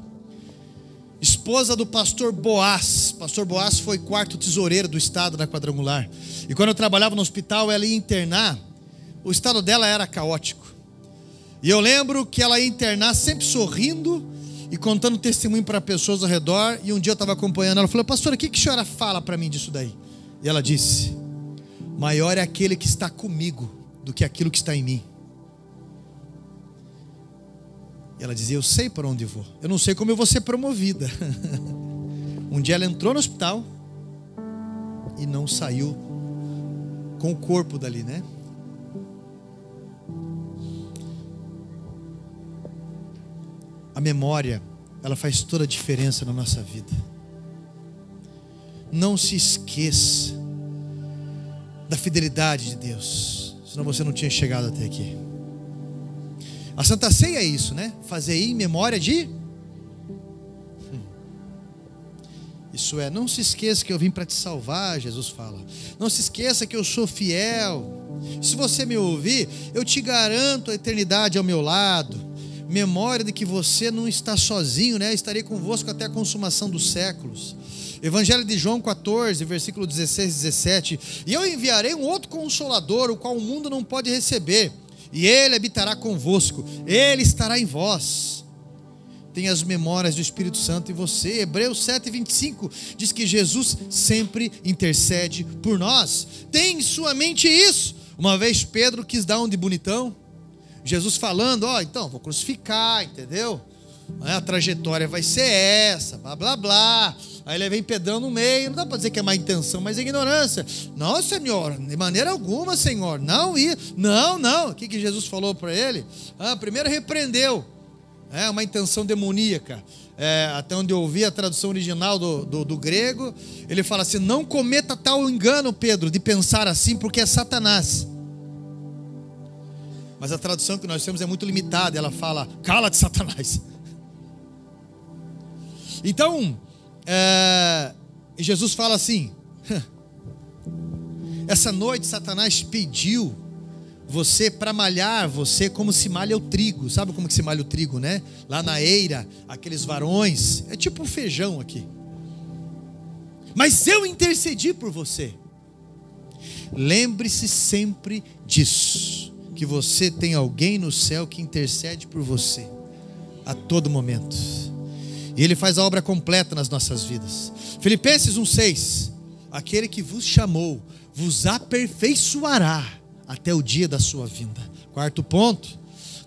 S1: esposa do pastor Boaz. Pastor Boaz foi quarto tesoureiro do estado da Quadrangular. E quando eu trabalhava no hospital, ela ia internar. O estado dela era caótico. E eu lembro que ela ia internar sempre sorrindo e contando testemunho para pessoas ao redor. E um dia eu estava acompanhando ela, falou: pastora, o que a senhora fala para mim disso daí? E ela disse: maior é aquele que está comigo do que aquilo que está em mim. E ela dizia: eu sei para onde vou, eu não sei como eu vou ser promovida. Um dia ela entrou no hospital e não saiu com o corpo dali, né? A memória, ela faz toda a diferença na nossa vida. Não se esqueça da fidelidade de Deus, senão você não tinha chegado até aqui. A Santa Ceia é isso, né? Fazer em memória de... Isso é, não se esqueça que eu vim para te salvar, Jesus fala. Não se esqueça que eu sou fiel. Se você me ouvir, eu te garanto a eternidade ao meu lado. Memória de que você não está sozinho, né? Estarei convosco até a consumação dos séculos. Evangelho de João 14, versículo 16 e 17. E eu enviarei um outro Consolador, o qual o mundo não pode receber. E ele habitará convosco, ele estará em vós. Tem as memórias do Espírito Santo em você. Hebreus 7, 25 diz que Jesus sempre intercede por nós. Tem em sua mente isso. Uma vez Pedro quis dar um de bonitão, Jesus falando: ó, então vou crucificar, entendeu? A trajetória vai ser essa, blá blá blá. Aí ele vem Pedrão no meio. Não dá para dizer que é má intenção, mas é ignorância. Não, Senhor, de maneira alguma, Senhor. Não. O que Jesus falou para ele? Primeiro repreendeu. É uma intenção demoníaca. Até onde eu ouvi a tradução original do grego, ele fala assim: não cometa tal engano, Pedro, de pensar assim, porque é Satanás. Mas a tradução que nós temos é muito limitada. Ela fala: cala-te, Satanás. Então, Jesus fala assim: essa noite Satanás pediu você para malhar você como se malha o trigo. Sabe como que se malha o trigo, né? Lá na eira, aqueles varões. É tipo um feijão aqui. Mas eu intercedi por você. Lembre-se sempre disso, que você tem alguém no céu que intercede por você a todo momento. E Ele faz a obra completa nas nossas vidas. Filipenses 1,6: aquele que vos chamou vos aperfeiçoará até o dia da sua vinda. Quarto ponto: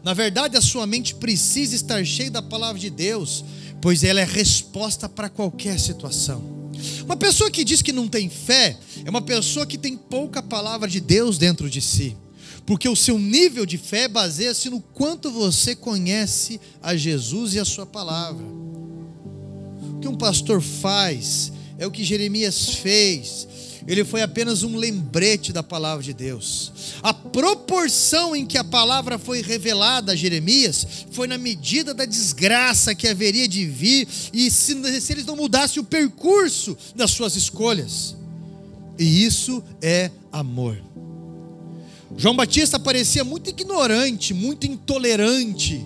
S1: na verdade a sua mente precisa estar cheia da palavra de Deus, pois ela é resposta para qualquer situação. Uma pessoa que diz que não tem fé é uma pessoa que tem pouca palavra de Deus dentro de si, porque o seu nível de fé baseia-se no quanto você conhece a Jesus e a sua palavra. O que um pastor faz é o que Jeremias fez. Ele foi apenas um lembrete da palavra de Deus. A proporção em que a palavra foi revelada a Jeremias foi na medida da desgraça que haveria de vir, e se eles não mudassem o percurso das suas escolhas. E isso é amor. João Batista parecia muito ignorante, muito intolerante.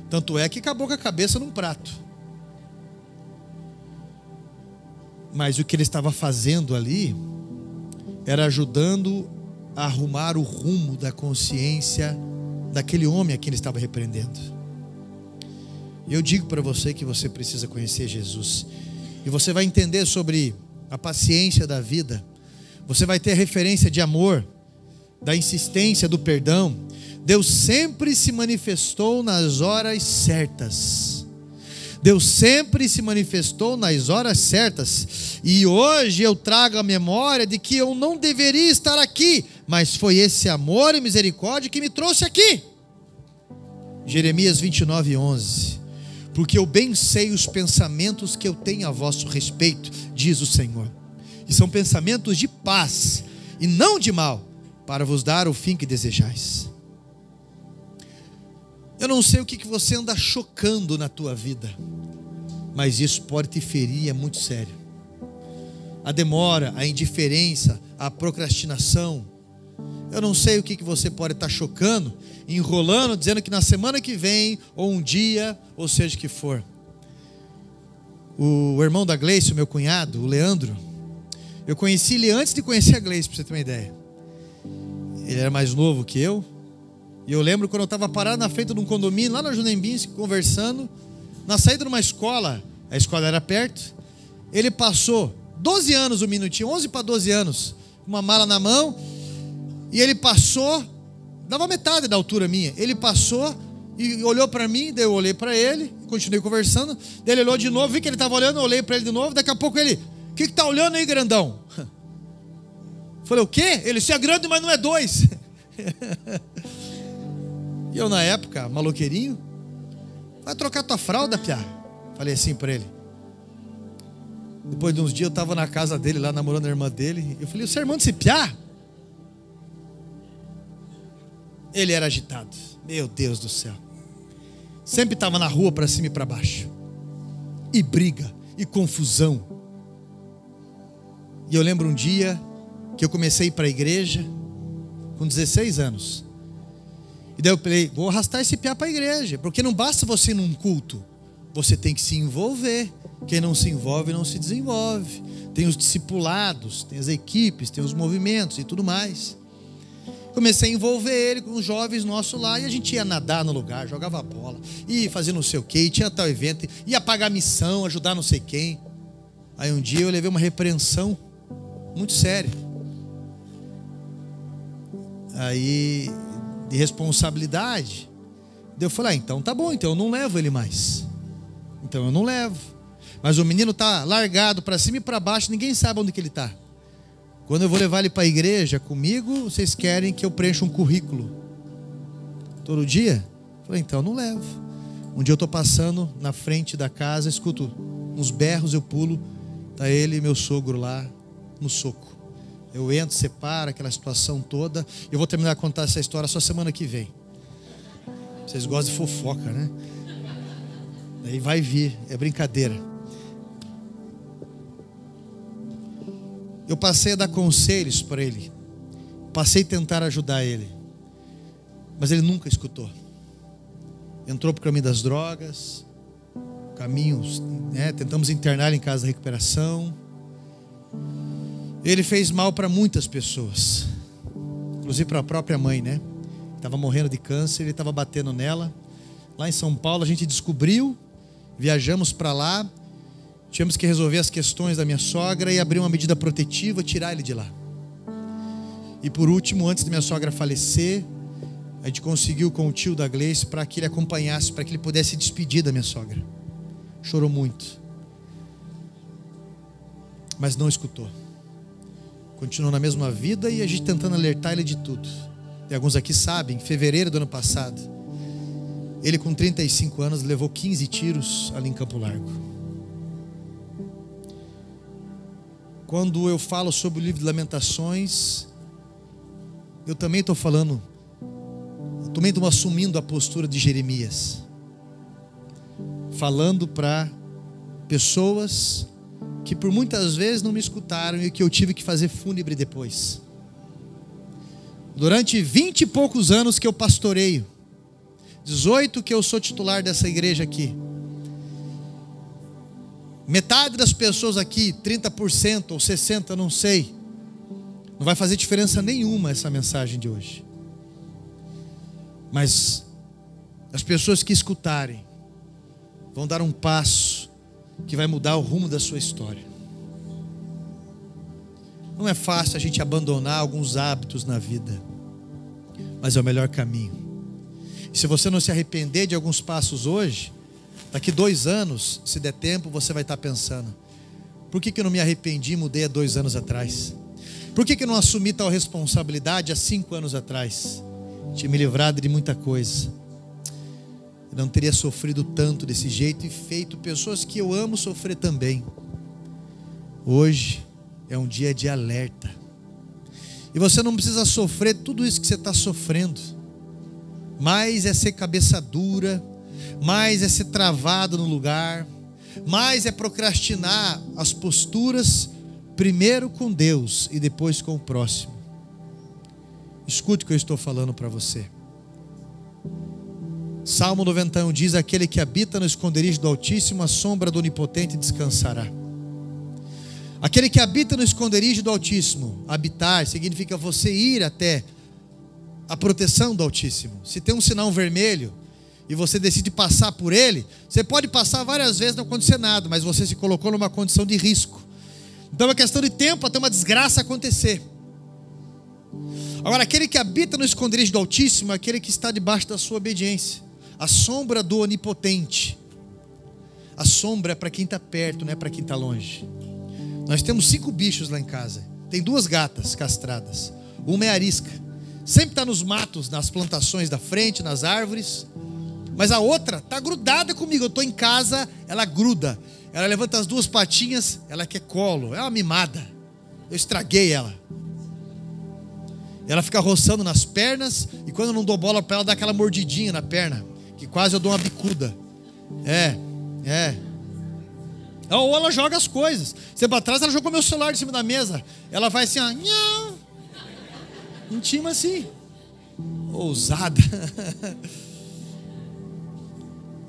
S1: Tanto é que acabou com a cabeça num prato. Mas o que ele estava fazendo ali era ajudando a arrumar o rumo da consciência daquele homem a quem ele estava repreendendo. E eu digo para você que você precisa conhecer Jesus, e você vai entender sobre a paciência da vida. Você vai ter referência de amor, da insistência, do perdão. Deus sempre se manifestou nas horas certas. Deus sempre se manifestou nas horas certas. E hoje eu trago a memória de que eu não deveria estar aqui, mas foi esse amor e misericórdia que me trouxe aqui. Jeremias 29:11. Porque eu bem sei os pensamentos que eu tenho a vosso respeito, diz o Senhor. E são pensamentos de paz e não de mal, para vos dar o fim que desejais. Eu não sei o que você anda chocando na tua vida, mas isso pode te ferir, é muito sério. A demora, a indiferença, a procrastinação. Eu não sei o que você pode estar chocando, enrolando, dizendo que na semana que vem, ou um dia, ou seja que for. O irmão da Gleice, o meu cunhado, o Leandro, eu conheci ele antes de conhecer a Gleice, para você ter uma ideia. Ele era mais novo que eu, E eu lembro quando eu estava parado na frente de um condomínio, lá na Junembinsk, conversando, na saída de uma escola, a escola era perto, ele passou, 12 anos o menino tinha, 11 para 12 anos, uma mala na mão, e ele passou, dava metade da altura minha, ele passou e olhou para mim, daí eu olhei para ele, continuei conversando, daí ele olhou de novo, vi que ele estava olhando, eu olhei para ele de novo, daqui a pouco ele, o que está olhando aí, grandão? Falei, o quê? Ele, se é grande, mas não é 2. E eu na época, maloqueirinho, vai trocar tua fralda, piá. Falei assim para ele. Depois de uns dias eu estava na casa dele, lá namorando a irmã dele. Eu falei, você é irmão desse piá? Ele era agitado. Meu Deus do céu. Sempre estava na rua para cima e para baixo. E briga, e confusão. E eu lembro um dia que eu comecei a ir para a igreja com 16 anos. E daí eu falei, vou arrastar esse piá para a igreja, porque não basta você ir num culto, você tem que se envolver. Quem não se envolve não se desenvolve. Tem os discipulados, tem as equipes, tem os movimentos e tudo mais. Comecei a envolver ele com os jovens nossos lá, e a gente ia nadar no lugar, jogava bola, ia fazer não sei o que, tinha tal evento, ia pagar missão, ajudar não sei quem. Aí um dia eu levei uma repreensão muito séria. Aí, de responsabilidade, daí eu falei, então tá bom, então eu não levo ele mais. Então eu não levo. Mas o menino tá largado para cima e para baixo, ninguém sabe onde que ele tá. Quando eu vou levar ele para a igreja comigo, vocês querem que eu preencha um currículo todo dia? Eu falei, então eu não levo. Um dia eu tô passando na frente da casa, escuto uns berros, eu pulo, tá ele e meu sogro lá no soco. Eu entro, separo aquela situação toda. Eu vou terminar de contar essa história só semana que vem. Vocês gostam de fofoca, né? Daí vai vir, é brincadeira. Eu passei a dar conselhos para ele. Passei a tentar ajudar ele. Mas ele nunca escutou. Entrou para o caminho das drogas, caminhos, né? Tentamos internar ele em casa de recuperação. Ele fez mal para muitas pessoas, inclusive para a própria mãe, né? Estava morrendo de câncer, ele estava batendo nela. Lá em São Paulo a gente descobriu, viajamos para lá, tivemos que resolver as questões da minha sogra e abrir uma medida protetiva, tirar ele de lá. E por último, antes da minha sogra falecer, a gente conseguiu com o tio da Gleice para que ele acompanhasse, para que ele pudesse despedir da minha sogra. Chorou muito, mas não escutou. Continuou na mesma vida e a gente tentando alertar ele de tudo. E alguns aqui sabem, em fevereiro do ano passado, ele com 35 anos levou 15 tiros ali em Campo Largo. Quando eu falo sobre o livro de Lamentações, eu também estou falando, eu também estou assumindo a postura de Jeremias, falando para pessoas que por muitas vezes não me escutaram e que eu tive que fazer fúnebre depois. Durante 20 e poucos anos que eu pastoreio, 18 que eu sou titular dessa igreja aqui, metade das pessoas aqui, 30% ou 60%, não sei, não vai fazer diferença nenhuma essa mensagem de hoje. Mas as pessoas que escutarem vão dar um passo que vai mudar o rumo da sua história. Não é fácil a gente abandonar alguns hábitos na vida, mas é o melhor caminho. E se você não se arrepender de alguns passos hoje, daqui 2 anos, se der tempo, você vai estar pensando, por que eu não me arrependi e mudei há 2 anos atrás? Por que eu não assumi tal responsabilidade há 5 anos atrás? Tinha me livrado de muita coisa. Eu não teria sofrido tanto desse jeito e feito pessoas que eu amo sofrer também. Hoje é um dia de alerta. E você não precisa sofrer tudo isso que você está sofrendo. Mais é ser cabeça dura, mais é ser travado no lugar, mais é procrastinar as posturas, primeiro com Deus e depois com o próximo. Escute o que eu estou falando para você. Salmo 91 diz, aquele que habita no esconderijo do Altíssimo, a sombra do Onipotente descansará. Aquele que habita no esconderijo do Altíssimo, habitar, significa você ir até a proteção do Altíssimo. Se tem um sinal vermelho e você decide passar por ele, você pode passar várias vezes, não acontecer nada, mas você se colocou numa condição de risco. Então é questão de tempo até uma desgraça acontecer. Agora, aquele que habita no esconderijo do Altíssimo é aquele que está debaixo da sua obediência. A sombra do Onipotente. A sombra é para quem está perto, não é para quem está longe. Nós temos 5 bichos lá em casa. Tem 2 gatas castradas. Uma é arisca. Sempre está nos matos, nas plantações da frente, nas árvores. Mas a outra está grudada comigo. Eu estou em casa, ela gruda. Ela levanta as 2 patinhas, ela quer colo. É uma mimada. Eu estraguei ela. Ela fica roçando nas pernas. E quando eu não dou bola para ela, dá aquela mordidinha na perna. Que quase eu dou uma bicuda. Ou ela joga as coisas. Tempo atrás ela jogou meu celular em cima da mesa. Ela vai assim, ó. Em time assim. Ousada.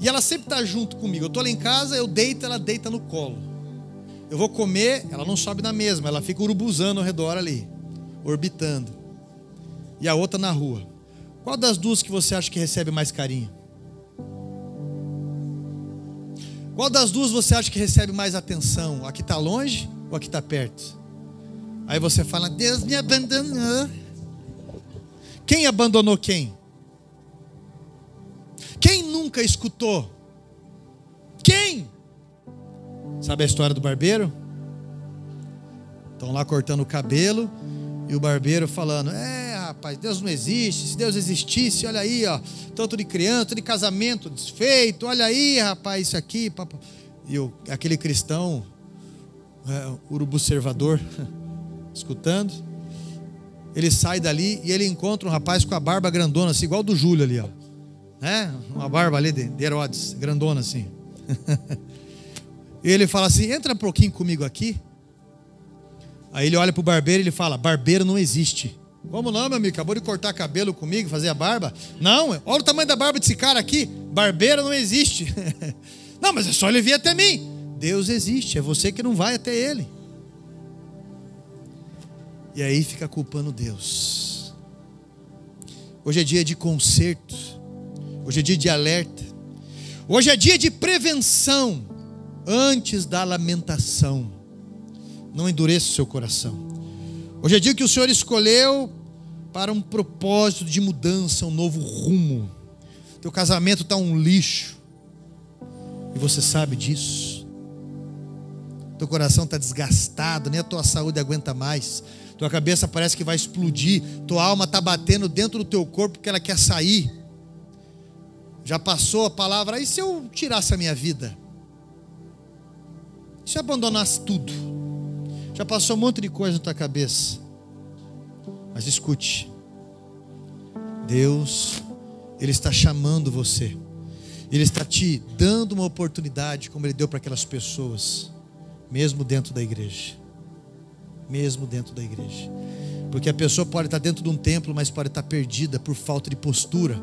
S1: E ela sempre está junto comigo. Eu estou lá em casa, eu deito, ela deita no colo. Eu vou comer, ela não sobe na mesma. Ela fica urubuzando ao redor ali. Orbitando. E a outra na rua. Qual das 2 que você acha que recebe mais carinho? Qual das 2 você acha que recebe mais atenção? A que está longe ou a que está perto? Aí você fala, Deus me abandonou. Quem abandonou quem? Quem nunca escutou? Quem? Sabe a história do barbeiro? Estão lá cortando o cabelo e o barbeiro falando, rapaz, Deus não existe. Se Deus existisse, olha aí, ó, tanto de criança, tanto de casamento desfeito, olha aí, rapaz, isso aqui, papo. E aquele cristão urubu-servador escutando, ele sai dali e ele encontra um rapaz com a barba grandona assim, igual do Júlio ali, ó, uma barba ali de Herodes, grandona assim. E ele fala assim, entra um pouquinho comigo aqui. Aí ele olha pro barbeiro e ele fala, barbeiro não existe. Como não, meu amigo? Acabou de cortar cabelo comigo, fazer a barba? Não, olha o tamanho da barba desse cara aqui. Barbeiro não existe. Não, mas é só ele vir até mim. Deus existe, é você que não vai até ele. E aí fica culpando Deus. Hoje é dia de conserto. Hoje é dia de alerta. Hoje é dia de prevenção antes da lamentação. Não endureça o seu coração. Hoje é dia que o Senhor escolheu para um propósito de mudança, um novo rumo. Teu casamento está um lixo. E você sabe disso. Teu coração está desgastado, nem a tua saúde aguenta mais. Tua cabeça parece que vai explodir. Tua alma está batendo dentro do teu corpo porque ela quer sair. Já passou a palavra, e se eu tirasse a minha vida? E se eu abandonasse tudo? Já passou um monte de coisa na tua cabeça. Mas escute. Deus, Ele está chamando você. Ele está te dando uma oportunidade, como Ele deu para aquelas pessoas, mesmo dentro da igreja. Mesmo dentro da igreja. Porque a pessoa pode estar dentro de um templo, mas pode estar perdida por falta de postura.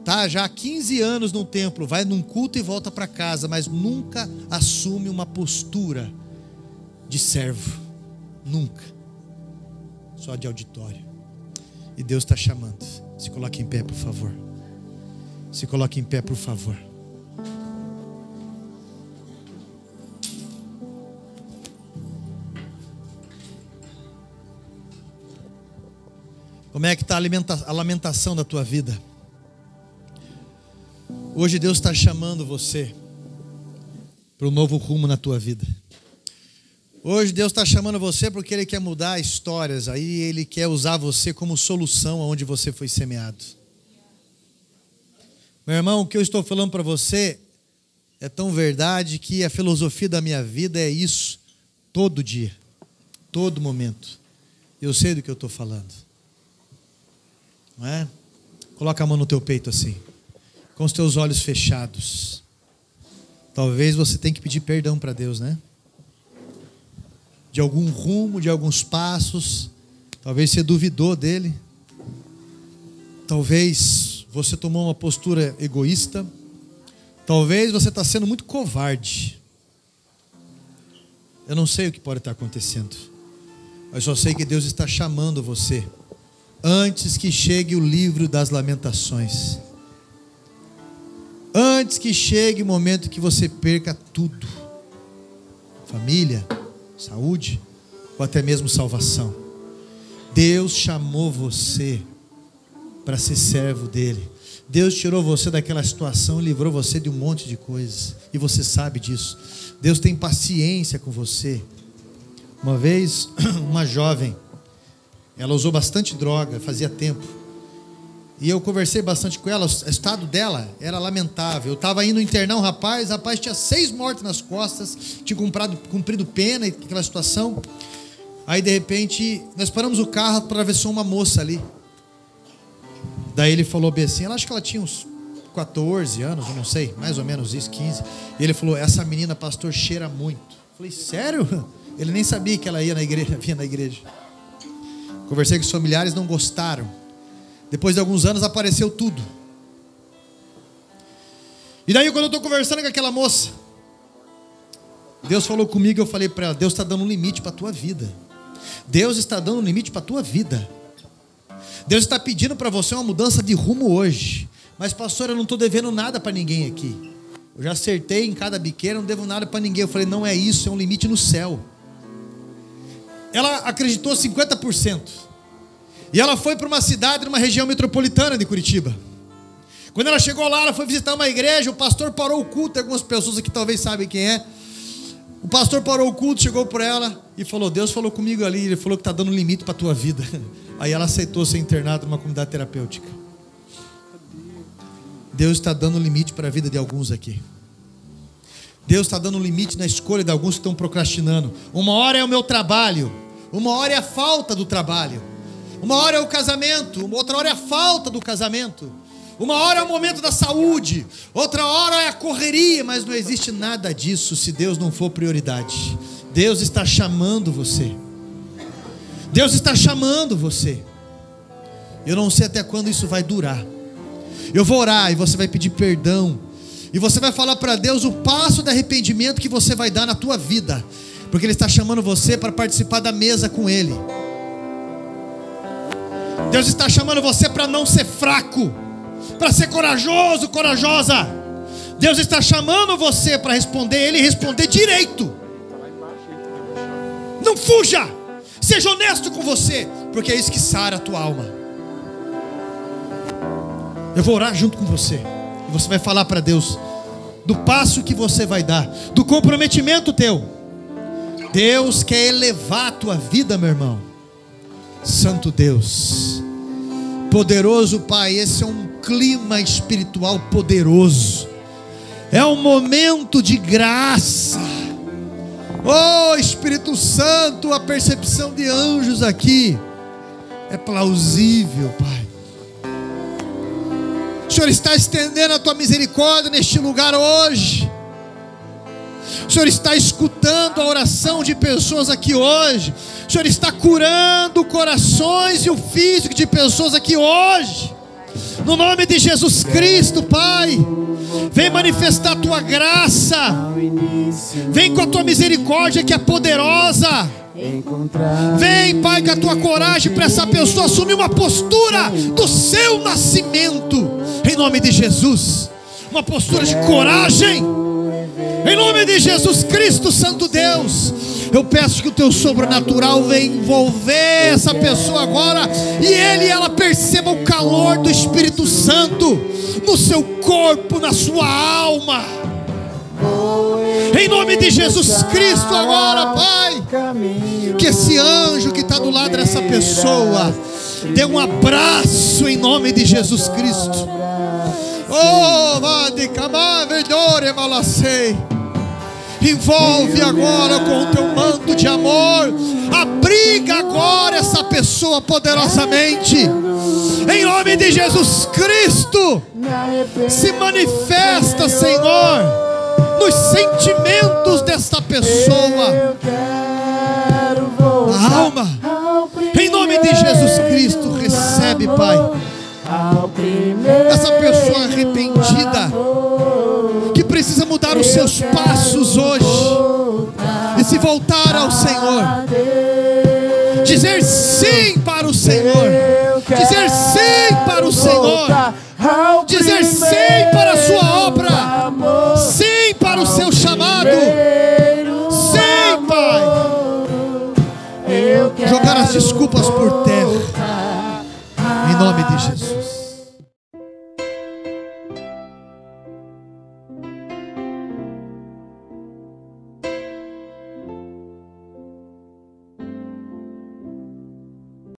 S1: Tá já há 15 anos no templo, vai num culto e volta para casa, mas nunca assume uma postura de servo. Nunca. Só de auditório. E Deus está chamando. Se coloque em pé, por favor. Se coloque em pé, por favor. Como é que está a lamentação da tua vida? Hoje Deus está chamando você para um novo rumo na tua vida. Hoje Deus está chamando você porque Ele quer mudar histórias. Aí Ele quer usar você como solução aonde você foi semeado. Meu irmão, o que eu estou falando para você é tão verdade que a filosofia da minha vida é isso. Todo dia, todo momento. Eu sei do que eu estou falando. Não é? Coloca a mão no teu peito assim, com os teus olhos fechados. Talvez você tenha que pedir perdão para Deus, né? De algum rumo, de alguns passos. Talvez você duvidou dele. Talvez você tomou uma postura egoísta. Talvez você está sendo muito covarde. Eu não sei o que pode estar acontecendo. Mas só sei que Deus está chamando você antes que chegue o livro das lamentações, antes que chegue o momento que você perca tudo, família, saúde, ou até mesmo salvação. Deus chamou você para ser servo dele. Deus tirou você daquela situação e livrou você de um monte de coisas, e você sabe disso. Deus tem paciência com você. Uma vez, uma jovem, ela usou bastante droga, fazia tempo, e eu conversei bastante com ela. O estado dela era lamentável. Eu estava indo internar um rapaz tinha 6 mortes nas costas, tinha cumprido pena, aquela situação. Aí de repente, nós paramos o carro, atravessou uma moça ali. Daí ele falou bem assim, acho que ela tinha uns 14 anos, eu não sei, mais ou menos isso, 15. E ele falou, essa menina, pastor, cheira muito. Eu falei, sério? Ele nem sabia que ela ia na igreja, vinha na igreja. Conversei com os familiares, não gostaram. Depois de alguns anos apareceu tudo. E daí quando eu estou conversando com aquela moça, Deus falou comigo, eu falei para ela, Deus está dando um limite para a tua vida. Deus está dando um limite para a tua vida. Deus está pedindo para você uma mudança de rumo hoje. Mas pastor, eu não estou devendo nada para ninguém aqui. Eu já acertei em cada biqueira, não devo nada para ninguém. Eu falei, não é isso, é um limite no céu. Ela acreditou 50%. E ela foi para uma cidade, numa região metropolitana de Curitiba. Quando ela chegou lá, ela foi visitar uma igreja. O pastor parou o culto. Algumas pessoas aqui talvez sabem quem é. O pastor parou o culto, chegou por ela e falou, Deus falou comigo ali, ele falou que está dando um limite para a tua vida. Aí ela aceitou ser internada numa comunidade terapêutica. Deus está dando um limite para a vida de alguns aqui. Deus está dando um limite na escolha de alguns que estão procrastinando. Uma hora é o meu trabalho, uma hora é a falta do trabalho, uma hora é o casamento, outra hora é a falta do casamento, uma hora é o momento da saúde, outra hora é a correria, mas não existe nada disso se Deus não for prioridade. Deus está chamando você. Deus está chamando você. Eu não sei até quando isso vai durar. Eu vou orar e você vai pedir perdão. E você vai falar para Deus o passo de arrependimento que você vai dar na tua vida. Porque Ele está chamando você para participar da mesa com Ele. Deus está chamando você para não ser fraco, para ser corajoso, corajosa. Deus está chamando você para responder Ele e responder direito. Não fuja. Seja honesto com você, porque é isso que sara a tua alma. Eu vou orar junto com você. E você vai falar para Deus do passo que você vai dar, do comprometimento teu. Deus quer elevar a tua vida, meu irmão. Santo Deus, poderoso Pai, esse é um clima espiritual poderoso. É um momento de graça. Oh Espírito Santo, a percepção de anjos aqui é plausível, Pai. O Senhor está estendendo a tua misericórdia neste lugar hoje. O Senhor está escutando a oração de pessoas aqui hoje. O Senhor está curando corações e o físico de pessoas aqui hoje. No nome de Jesus Cristo, Pai, vem manifestar a tua graça. Vem com a tua misericórdia que é poderosa. Vem, Pai, com a tua coragem para essa pessoa assumir uma postura do seu nascimento. Em nome de Jesus, uma postura de coragem. Em nome de Jesus Cristo, Santo Deus, eu peço que o teu sobrenatural venha envolver essa pessoa agora, e ele e ela percebam o calor do Espírito Santo no seu corpo, na sua alma. Em nome de Jesus Cristo agora, Pai, que esse anjo que está do lado dessa pessoa dê um abraço em nome de Jesus Cristo. Oh, vade camavedore malacei. Envolve agora com o teu manto de amor. Abriga agora essa pessoa poderosamente. Em nome de Jesus Cristo, se manifesta, Senhor, nos sentimentos desta pessoa, a alma. Em nome de Jesus Cristo, recebe, Pai, essa pessoa arrependida que precisa mudar os seus passos hoje e se voltar ao Senhor. Dizer sim para o Senhor. Dizer sim para o Senhor. Dizer sim para a sua obra. Sim para o seu chamado. Sim, Pai. Jogar as desculpas por terra. Em nome de Jesus.